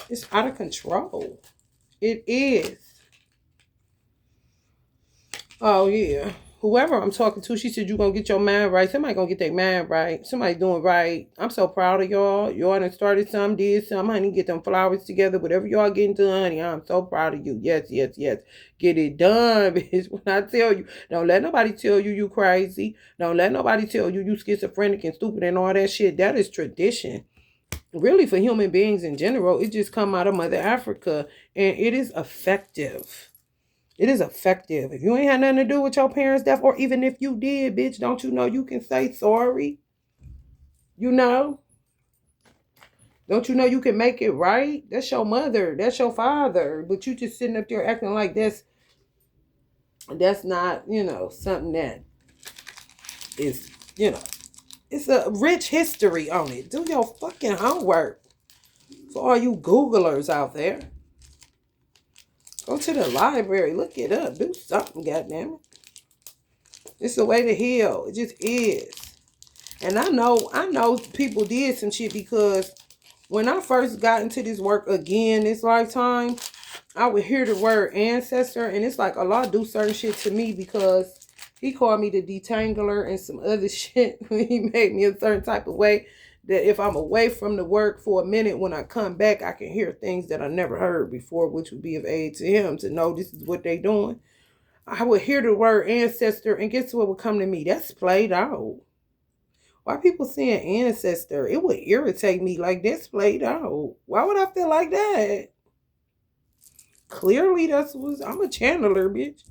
It's out of control. It is. Oh yeah. Whoever I'm talking to, she said you gonna get your mind right. Somebody gonna get their mind right. Somebody doing right. I'm so proud of y'all. Y'all done started some, did some, honey. Get them flowers together. Whatever y'all getting done, honey. I'm so proud of you. Yes, yes, yes. Get it done, bitch. When I tell you, don't let nobody tell you you crazy. Don't let nobody tell you you schizophrenic and stupid and all that shit. That is tradition. Really, for human beings in general, it just come out of Mother Africa, and it is effective. It is effective. If you ain't had nothing to do with your parents' death, or even if you did, bitch, don't you know you can say sorry? You know? Don't you know you can make it right? That's your mother. That's your father. But you just sitting up there acting like that's not, something that is, it's a rich history on it. Do your fucking homework. For all you Googlers out there. Go to the library. Look it up. Do something, goddammit. It's a way to heal. It just is. And I know people did some shit because when I first got into this work again this lifetime, I would hear the word ancestor, and it's like Allah do certain shit to me because he called me the detangler and some other shit when he made me a certain type of way that if I'm away from the work for a minute, when I come back, I can hear things that I never heard before, which would be of aid to him to know this is what they doing. I would hear the word ancestor, and guess what would come to me? That's played out. Why people saying ancestor? It would irritate me. Like, that's played out. Why would I feel like that? Clearly, I'm a channeler, bitch.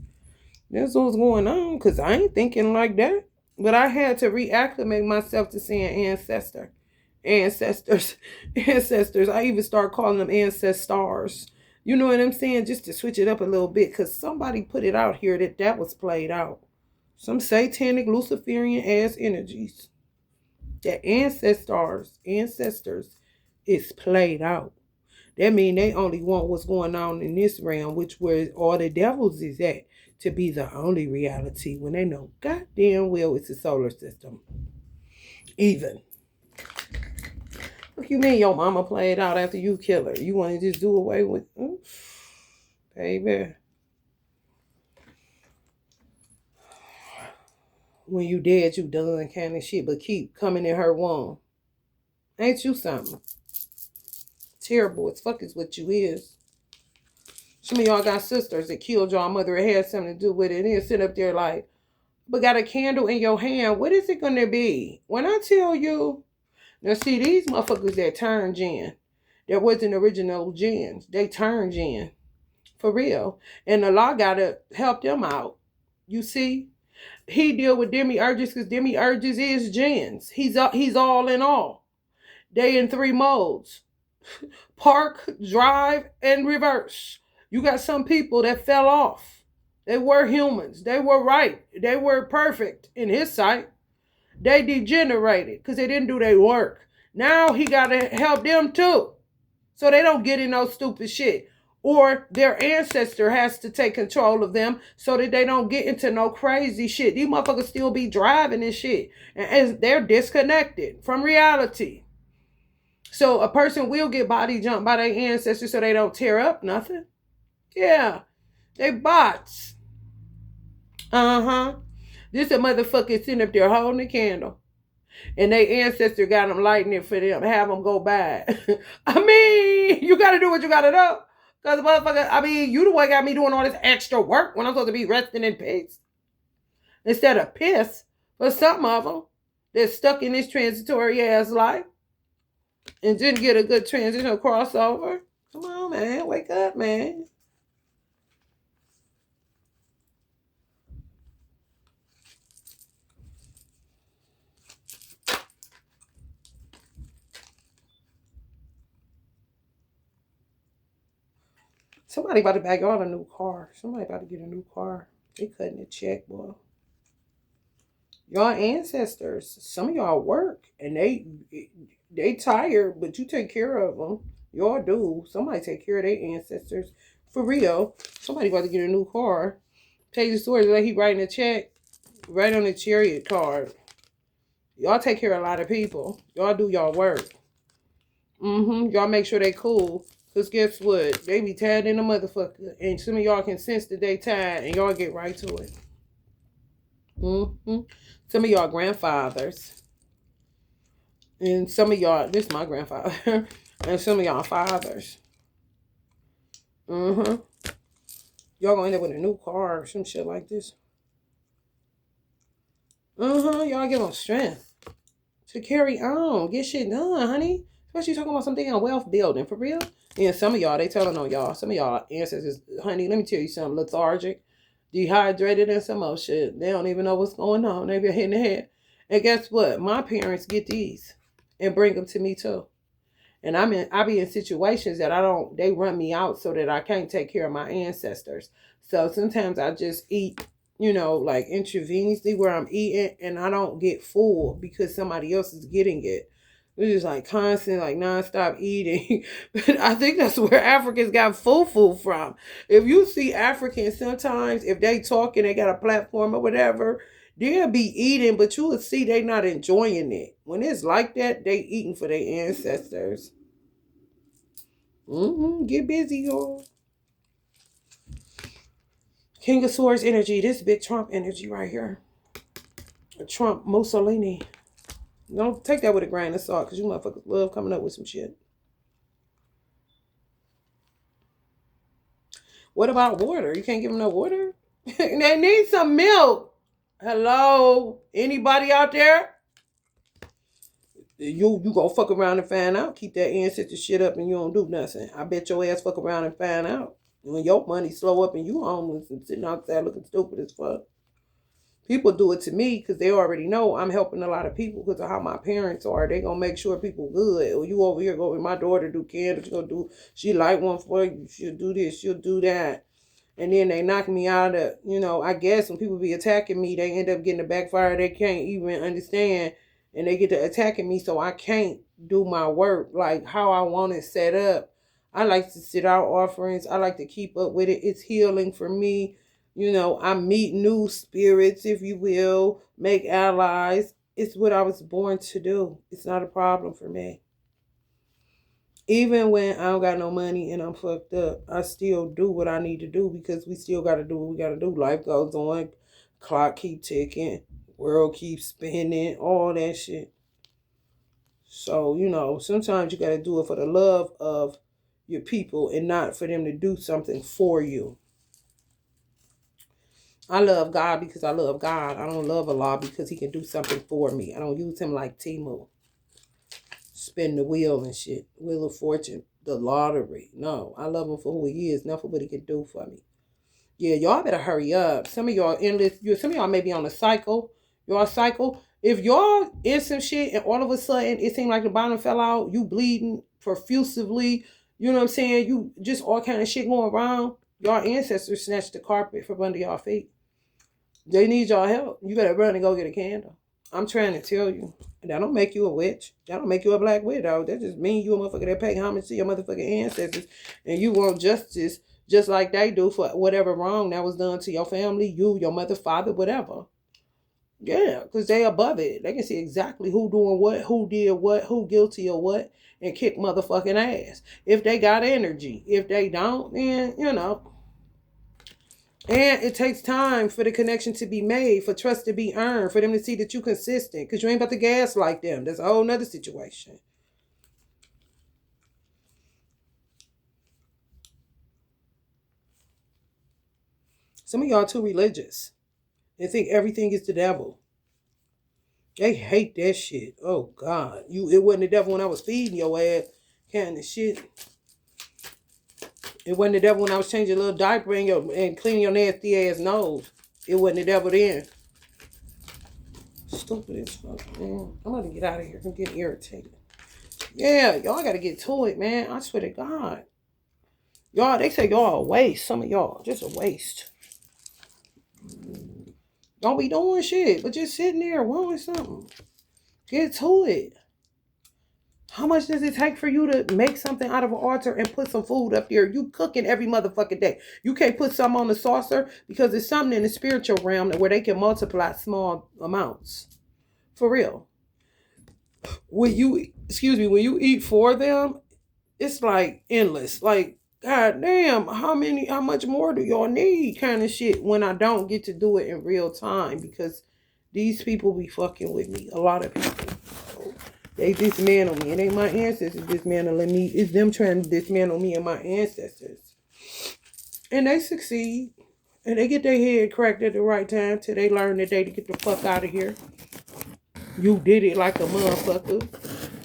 That's what's going on, because I ain't thinking like that. But I had to reacclimate myself to saying ancestor. Ancestors. Ancestors. I even start calling them ancestors. You know what I'm saying? Just to switch it up a little bit, because somebody put it out here that was played out. Some satanic Luciferian ass energies. That ancestors is played out. That mean they only want what's going on in this realm, which where all the devils is at, to be the only reality when they know goddamn well it's a solar system. Even. What you mean your mama played out after you kill her? You want to just do away with baby. When you dead, you done kind of shit, but keep coming in her womb. Ain't you something? Terrible as fuck is what you is. Some of y'all got sisters that killed y'all mother or had something to do with it. And then sit up there like, but got a candle in your hand. What is it going to be? When I tell you, now see, these motherfuckers that turn gin, there wasn't original gins. They turn gin. For real. And the law got to help them out. You see? He deal with demiurges because demiurges is gins. He's all in all. They in 3 modes. Park, drive, and reverse. You got some people that fell off. They were humans. They were right. They were perfect in his sight. They degenerated because they didn't do their work. Now he got to help them too. So they don't get in no stupid shit. Or their ancestor has to take control of them so that they don't get into no crazy shit. These motherfuckers still be driving and shit. And they're disconnected from reality. So a person will get body jumped by their ancestors so they don't tear up nothing. Yeah. They bots. Uh-huh. This a motherfucker sitting up there holding a candle. And their ancestor got them lighting it for them. Have them go by. I mean, you got to do what you got to do. Because motherfucker, I mean, you the one got me doing all this extra work when I'm supposed to be resting in peace. Instead of piss for some of them that's stuck in this transitory ass life and didn't get a good transitional crossover. Come on, man. Wake up, man. Somebody about to buy y'all a new car. Somebody about to get a new car. They cutting the check, boy. Y'all ancestors, some of y'all work and they tired, but you take care of them. Y'all do. Somebody take care of their ancestors. For real. Somebody about to get a new car. Page the story like he writing a check right on the chariot card. Y'all take care of a lot of people. Y'all do y'all work. Y'all make sure they cool. Because guess what? They be tired in the motherfucker. And some of y'all can sense that they tired and y'all get right to it. Some of y'all grandfathers. And some of y'all, this is my grandfather. And some of y'all fathers. Y'all gonna end up with a new car or some shit like this. Y'all give them strength to carry on. Get shit done, honey. Especially talking about something on wealth building, for real. And some of y'all, they telling on y'all. Some of y'all ancestors, honey, let me tell you something. Lethargic, dehydrated, and some other shit. They don't even know what's going on. They be hitting the head. And guess what? My parents get these and bring them to me too. And I be in situations that they run me out so that I can't take care of my ancestors. So sometimes I just eat, like intravenously where I'm eating and I don't get full because somebody else is getting it. It's just like constant, like nonstop eating. But I think that's where Africans got fufu from. If you see Africans sometimes, if they talk and they got a platform or whatever, they'll be eating, but you will see they not enjoying it. When it's like that, they eating for their ancestors. Get busy, y'all. King of Swords energy. This big Trump energy right here. Trump Mussolini. Don't take that with a grain of salt because you motherfuckers love coming up with some shit. What about water? You can't give them no water? They need some milk. Hello? Anybody out there? You gonna fuck around and find out. Keep that ancestor shit up and you don't do nothing. I bet your ass fuck around and find out. When your money slow up and you homeless and sitting outside looking stupid as fuck. People do it to me because they already know I'm helping a lot of people because of how my parents are. They gonna make sure people good. Or you over here go with my daughter do candles. She light one for you. She'll do this. She'll do that. And then they knock me out of, I guess when people be attacking me, they end up getting a backfire they can't even understand. And they get to attacking me so I can't do my work like how I want it set up. I like to sit out offerings. I like to keep up with it. It's healing for me. I meet new spirits, if you will, make allies. It's what I was born to do. It's not a problem for me. Even when I don't got no money and I'm fucked up, I still do what I need to do because we still got to do what we got to do. Life goes on. Clock keep ticking. World keeps spinning. All that shit. So, sometimes you got to do it for the love of your people and not for them to do something for you. I love God because I love God. I don't love Allah because he can do something for me. I don't use him like Timu. Spin the wheel and shit. Wheel of Fortune. The lottery. No, I love him for who he is, not for what he can do for me. Yeah, y'all better hurry up. Some of y'all endless. Some of y'all may be on a cycle. Y'all cycle. If y'all in some shit and all of a sudden it seemed like the bottom fell out, you bleeding profusively, you know what I'm saying? You just all kind of shit going around. Y'all ancestors snatched the carpet from under y'all feet. They need y'all help. You better run and go get a candle. I'm trying to tell you. That don't make you a witch. That don't make you a black widow. That just mean you a motherfucker that pay homage to your motherfucking ancestors. And you want justice just like they do for whatever wrong that was done to your family, you, your mother, father, whatever. Yeah, because they above it. They can see exactly who doing what, who did what, who guilty of what, and kick motherfucking ass. If they got energy. If they don't, then, you know. And it takes time for the connection to be made, for trust to be earned, for them to see that you consistent. Because you ain't about to gaslight them. That's a whole nother situation. Some of y'all too religious. They think everything is the devil. They hate that shit. Oh, God. It wasn't the devil when I was feeding your ass kind of shit. It wasn't the devil when I was changing a little diaper and cleaning your nasty ass nose. It wasn't the devil then. Stupid as fuck, man. I'm about to get out of here. I'm getting irritated. Yeah, y'all got to get to it, man. I swear to God. Y'all, they say y'all a waste. Some of y'all, just a waste. Don't be doing shit, but just sitting there wanting something. Get to it. How much does it take for you to make something out of an altar and put some food up there? You cooking every motherfucking day. You can't put something on the saucer because it's something in the spiritual realm where they can multiply small amounts. For real. When you eat for them, it's like endless. Like, God damn, how much more do y'all need kind of shit when I don't get to do it in real time because these people be fucking with me. A lot of people. They dismantle me. It ain't my ancestors dismantling me. It's them trying to dismantle me and my ancestors. And they succeed. And they get their head cracked at the right time till they learn that they to get the fuck out of here. You did it like a motherfucker.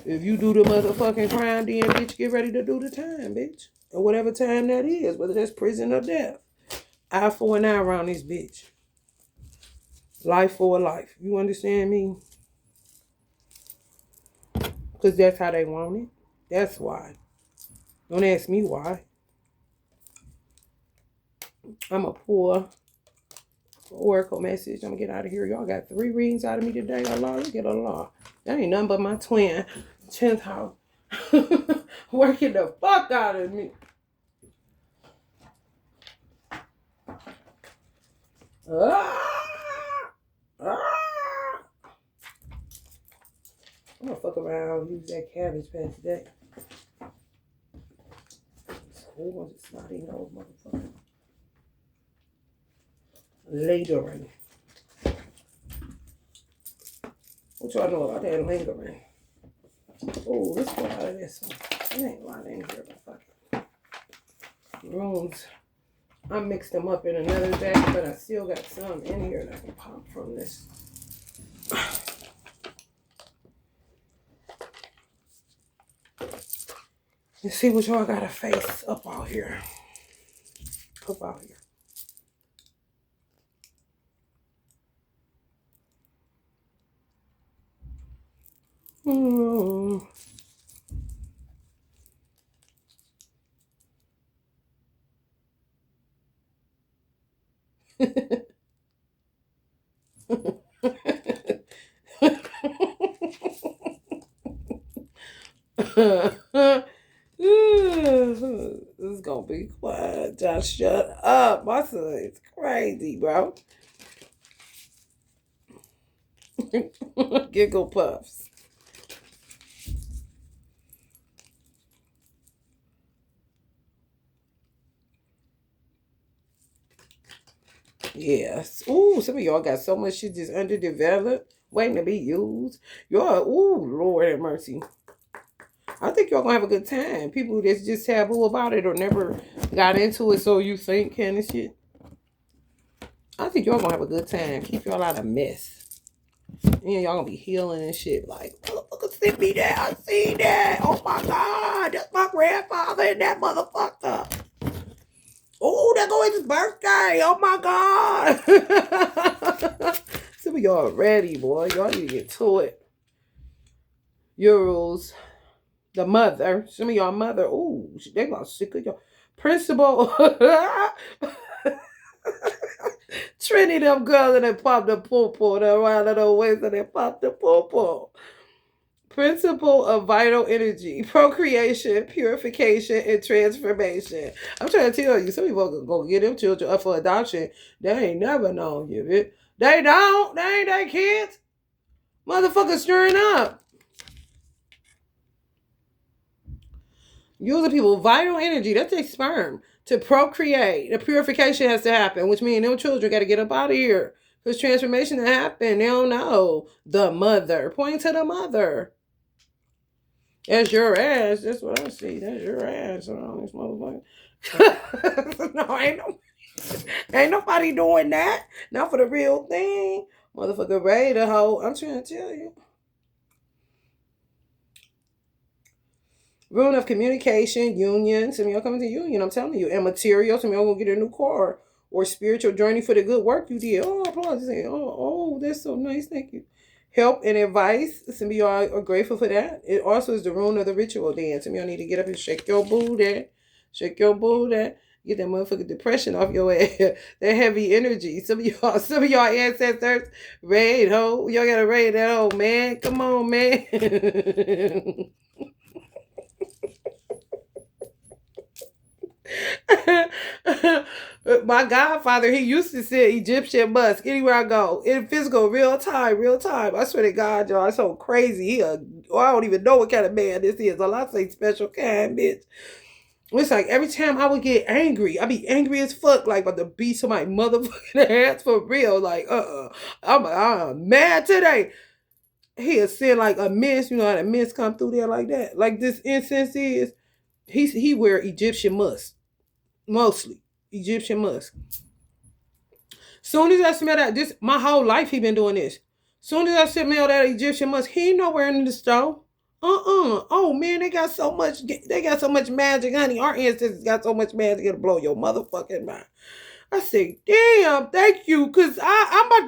If you do the motherfucking crime, then bitch, get ready to do the time, bitch. Or whatever time that is, whether that's prison or death. Eye for an eye around this bitch. Life for a life. You understand me? Because that's how they want it. That's why. Don't ask me why. I'm a poor oracle message. I'm going to get out of here. Y'all got 3 readings out of me today. Allah, look at Allah. That ain't nothing but my twin. 10th house. Working the fuck out of me. I'm gonna fuck around and use that cabbage patch today. Who wants a snotty nose motherfucker? Lingering. What y'all know about that lingering? Oh, let's go out of this one. There ain't a lot in here, but fuck it. Rooms. I mixed them up in another bag, but I still got some in here that I can pop from this. Let's see what y'all gotta face up out here. Up out here. This is gonna be quiet. Just shut up. My son is crazy, bro. Giggle puffs. Yes. Ooh, some of y'all got so much shit just underdeveloped, waiting to be used. Y'all, ooh, Lord have mercy. I think y'all gonna have a good time. People that's just taboo about it or never got into it, so you think kind of shit. I think y'all gonna have a good time. Keep y'all out of mess. And y'all gonna be healing and shit. Like, motherfucker sent me that. I seen that. Oh my God. That's my grandfather and that motherfucker. Oh, that go his birthday. Oh my God. Some of y'all ready, boy. Y'all need to get to it. Your rules. The mother. Some of y'all mother. Ooh, they got sick of y'all. Principal. Trinity, them girls, and they pop the poo-poo. They're around the waist and they pop the poo-poo. Principle of vital energy, procreation, purification, and transformation. I'm trying to tell you, some people are going to get them children up for adoption. They ain't never known you, bitch. They don't. They ain't their kids. Motherfuckers stirring up. Using people vital energy, that takes sperm to procreate. The purification has to happen, which means them children got to get up out of here. Because transformation to happen, they don't know. The mother. Point to the mother. That's your ass. That's what I see. That's your ass on this motherfucker. No, ain't nobody doing that. Not for the real thing. Motherfucker ready to hoe. I'm trying to tell you. Rune of communication, union. Some of y'all coming to union, I'm telling you. And material. Some of y'all gonna get a new car. Or spiritual journey for the good work you did. Oh, applause. Oh, that's so nice. Thank you. Help and advice. Some of y'all are grateful for that. It also is the rune of the ritual dance. Some of y'all need to get up and shake your booty. Shake your booty. Get that motherfucking depression off your ass. That heavy energy. Some of y'all ancestors, raid ho. Y'all gotta raid that hoe, man. Come on, man. My godfather, he used to say Egyptian musk anywhere I go. In physical, real time. I swear to God, y'all, it's so crazy. I don't even know what kind of man this is. All I say special kind, bitch. It's like every time I would get angry, I'd be angry as fuck, like about to beat somebody motherfucking ass for real. Like, I'm mad today. He'll send like a mist, you know how the mist come through there like that. Like this incense is, he wear Egyptian musk. Mostly Egyptian musk. Soon as I smell that, this my whole life he been doing this. Soon as I smell that Egyptian musk, he ain't nowhere in the store. Oh man, they got so much magic, honey. Our ancestors got so much magic it'll blow your motherfucking mind. I say, damn, thank you, cause I'm about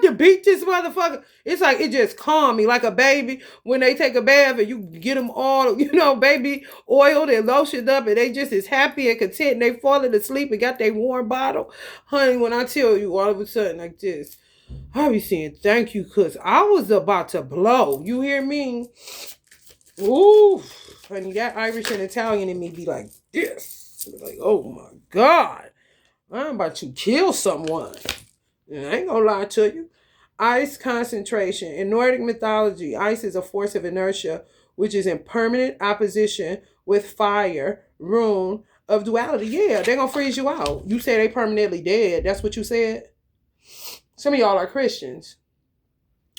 to beat this motherfucker. It's like it just calm me like a baby when they take a bath and you get them all, baby oiled and lotioned up, and they just as happy and content and they falling asleep and got their warm bottle, honey. When I tell you all of a sudden like this, I be saying thank you, cause I was about to blow. You hear me? Ooh, honey, that Irish and Italian in me be like this, like oh my God. I'm about to kill someone. And I ain't gonna lie to you. Ice concentration. In Nordic mythology, ice is a force of inertia which is in permanent opposition with fire, rune of duality. Yeah, they're gonna freeze you out. You say they permanently dead. That's what you said? Some of y'all are Christians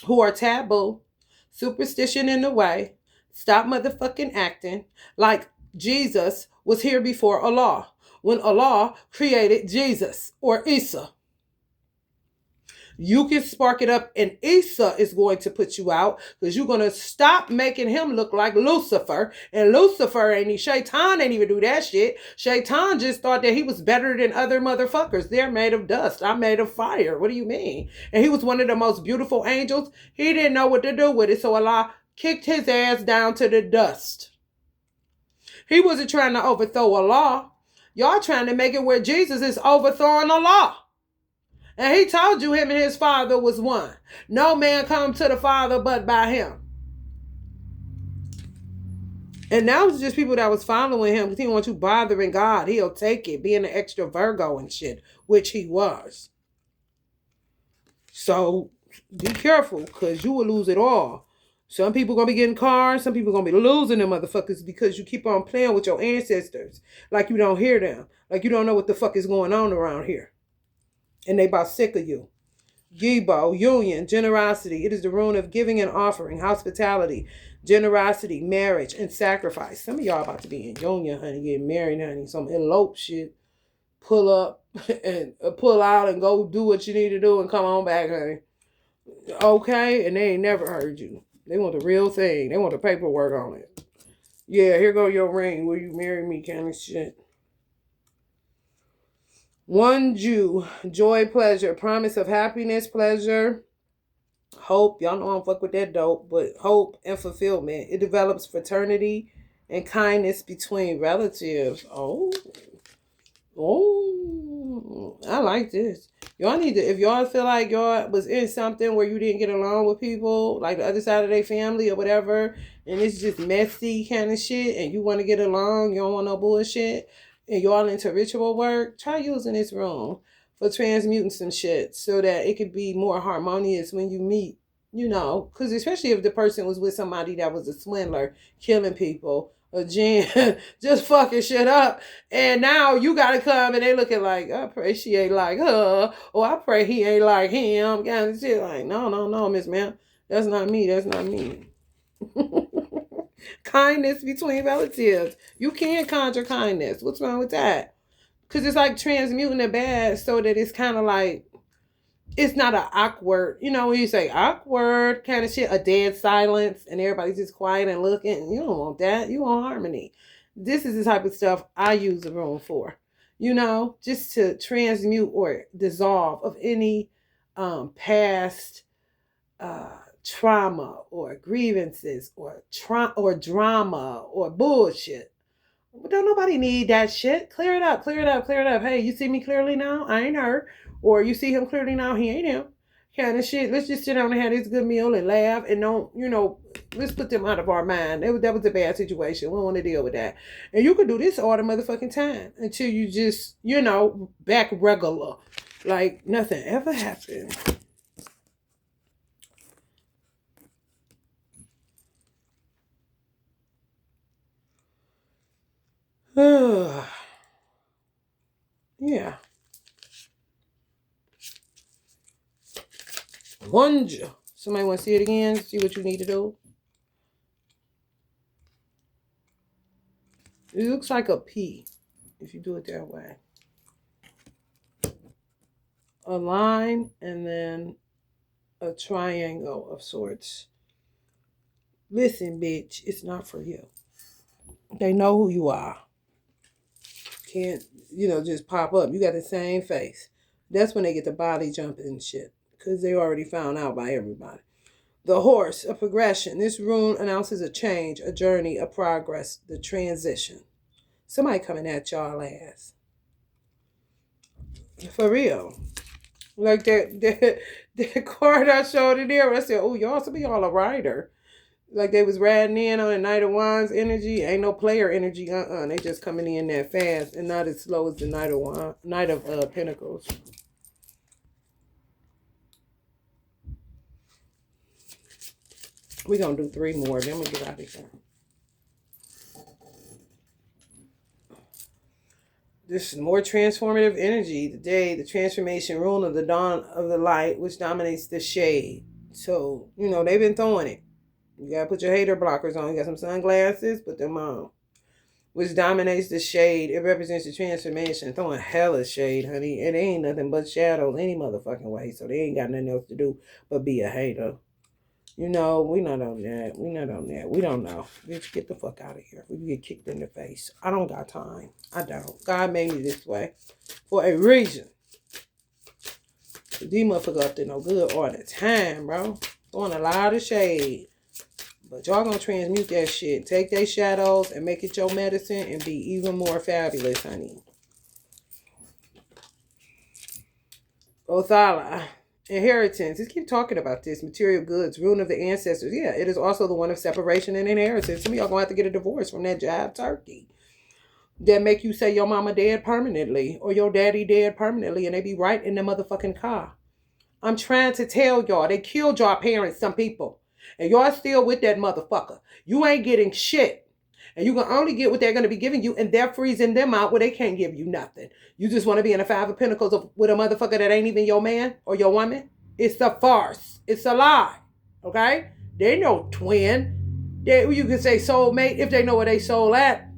who are taboo, superstition in the way, stop motherfucking acting like Jesus was here before Allah. When Allah created Jesus or Isa. You can spark it up and Isa is going to put you out because you're going to stop making him look like Lucifer. And Lucifer Shaitan ain't even do that shit. Shaitan just thought that he was better than other motherfuckers. They're made of dust. I'm made of fire. What do you mean? And he was one of the most beautiful angels. He didn't know what to do with it. So Allah kicked his ass down to the dust. He wasn't trying to overthrow Allah. Y'all trying to make it where Jesus is overthrowing the law. And he told you him and his father was one. No man come to the Father but by him. And that was just people that was following him because he didn't want you bothering God. He'll take it, being an extra Virgo and shit, which he was. So be careful because you will lose it all. Some people going to be getting cars. Some people going to be losing them motherfuckers because you keep on playing with your ancestors. Like you don't hear them. Like you don't know what the fuck is going on around here. And they about sick of you. Yibo, union, generosity. It is the rune of giving and offering, hospitality, generosity, marriage, and sacrifice. Some of y'all about to be in union, honey, getting married, honey. Some elope shit. Pull up and pull out and go do what you need to do and come on back, honey. Okay? And they ain't never heard you. They want the real thing. They want the paperwork on it. Yeah, here go your ring. Will you marry me kind of shit. One Jew, joy, pleasure, promise of happiness, pleasure, hope. Y'all know I don't fuck with that dope, but hope and fulfillment. It develops fraternity and kindness between relatives. I like this. Y'all need to, if y'all feel like y'all was in something where you didn't get along with people, like the other side of their family or whatever, and it's just messy kind of shit, and you want to get along, you don't want no bullshit, and y'all into ritual work, try using this room for transmuting some shit so that it could be more harmonious when you meet, you know, because especially if the person was with somebody that was a swindler, killing people, a gin, just fucking shit up, and now you gotta come and they looking like, I pray she ain't like her, or I pray he ain't like him, kind of shit. Like, no, Miss Ma'am, that's not me, that's not me. Kindness between relatives. You can't conjure kindness. What's wrong with that? Because it's like transmuting the bad so that it's kind of like, it's not an awkward, you know, when you say awkward kind of shit, a dead silence and everybody's just quiet and looking. You don't want that. You want harmony. This is the type of stuff I use the room for, you know, just to transmute or dissolve of any past trauma or grievances or drama or bullshit. Don't nobody need that shit. Clear it up, clear it up, clear it up. Hey, you see me clearly now? I ain't her. Or you see him clearly now? He ain't him. Kind of shit. Let's just sit down and have this good meal and laugh and don't, you know, let's put them out of our mind. That was a bad situation. We don't want to deal with that. And you could do this all the motherfucking time until you just, you know, back regular. Like nothing ever happened. Yeah. One. Somebody want to see it again? See what you need to do? It looks like a P if you do it that way. A line and then a triangle of sorts. Listen, bitch, it's not for you. They know who you are. Can't, you know, just pop up. You got the same face. That's when they get the body jumping and shit. Because they already found out by everybody. The horse, a progression. This rune announces a change, a journey, a progress, the transition. Somebody coming at y'all ass. For real. Like that card I showed in there, I said, oh, y'all, some of y'all a rider. Like they was riding in on a Knight of Wands energy. Ain't no player energy. They just coming in that fast and not as slow as the Knight of Pentacles. We're going to do 3 more. Then we get out of here. This is more transformative energy. Today, the transformation rune of the dawn of the light, which dominates the shade. So, you know, they've been throwing it. You got to put your hater blockers on. You got some sunglasses, put them on. Which dominates the shade. It represents the transformation. Throwing hella shade, honey. It ain't nothing but shadows any motherfucking way. So they ain't got nothing else to do but be a hater. You know, we not on that. We not on that. We don't know. Bitch, get the fuck out of here. We get kicked in the face. I don't got time. I don't. God made me this way for a reason. These motherfuckers up to no good all the time, bro. Throwing a lot of shade. But y'all gonna transmute that shit. Take their shadows and make it your medicine and be even more fabulous, honey. Othala. Inheritance. Let's keep talking about this. Material goods. Rune of the ancestors. Yeah, it is also the one of separation and inheritance. Some of y'all gonna have to get a divorce from that jive turkey. That make you say your mama dead permanently or your daddy dead permanently and they be right in the motherfucking car. I'm trying to tell y'all, they killed y'all parents, some people. And y'all still with that motherfucker. You ain't getting shit. And you can only get what they're going to be giving you. And they're freezing them out where they can't give you nothing. You just want to be in a 5 of Pentacles with a motherfucker that ain't even your man or your woman. It's a farce. It's a lie. Okay? They know twin. You can say soulmate if they know where they soul at.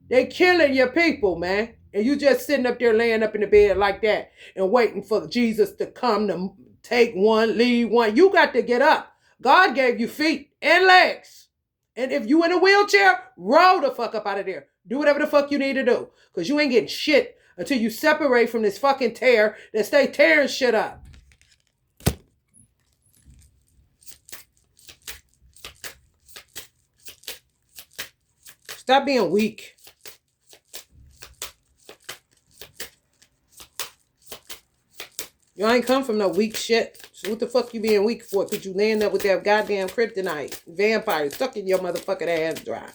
They killing your people, man. And you just sitting up there laying up in the bed like that and waiting for Jesus to come to take one, leave one. You got to get up. God gave you feet and legs. And if you in a wheelchair, roll the fuck up out of there. Do whatever the fuck you need to do. Because you ain't getting shit until you separate from this fucking tear that stay tearing shit up. Stop being weak. You ain't come from no weak shit. So what the fuck you being weak for? Could you land up with that goddamn kryptonite vampire sucking your motherfucking ass dry?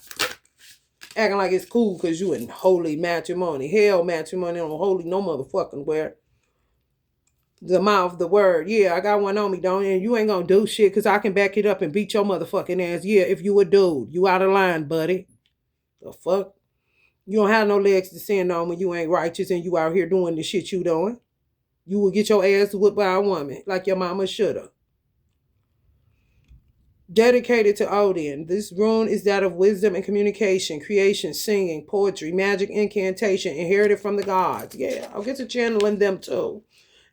Acting like it's cool because you in holy matrimony. Hell, matrimony don't holy no motherfucking where. The mouth, the word. Yeah, I got one on me, don't you? And you ain't gonna do shit because I can back it up and beat your motherfucking ass. Yeah, if you a dude. You out of line, buddy. The fuck? You don't have no legs to stand on when you ain't righteous and you out here doing the shit you doing. You will get your ass whipped by a woman like your mama shoulda. Dedicated to Odin. This rune is that of wisdom and communication, creation, singing, poetry, magic, incantation, inherited from the gods. Yeah, I'll get to channeling them too.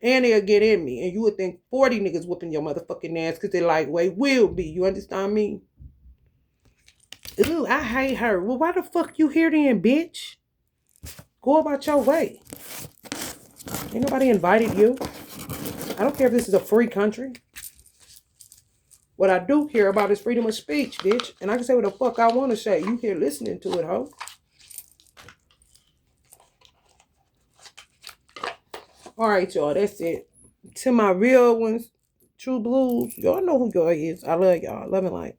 And they'll get in me. And you would think 40 niggas whooping your motherfucking ass because they lightweight will be. You understand me? Ooh, I hate her. Well, why the fuck you here then, bitch? Go about your way. Ain't nobody invited you. I don't care if this is a free country. What I do care about is freedom of speech, bitch. And I can say what the fuck I want to say. You here listening to it, ho. All right, y'all. That's it. To my real ones, True Blues, y'all know who y'all is. I love y'all. Love and light.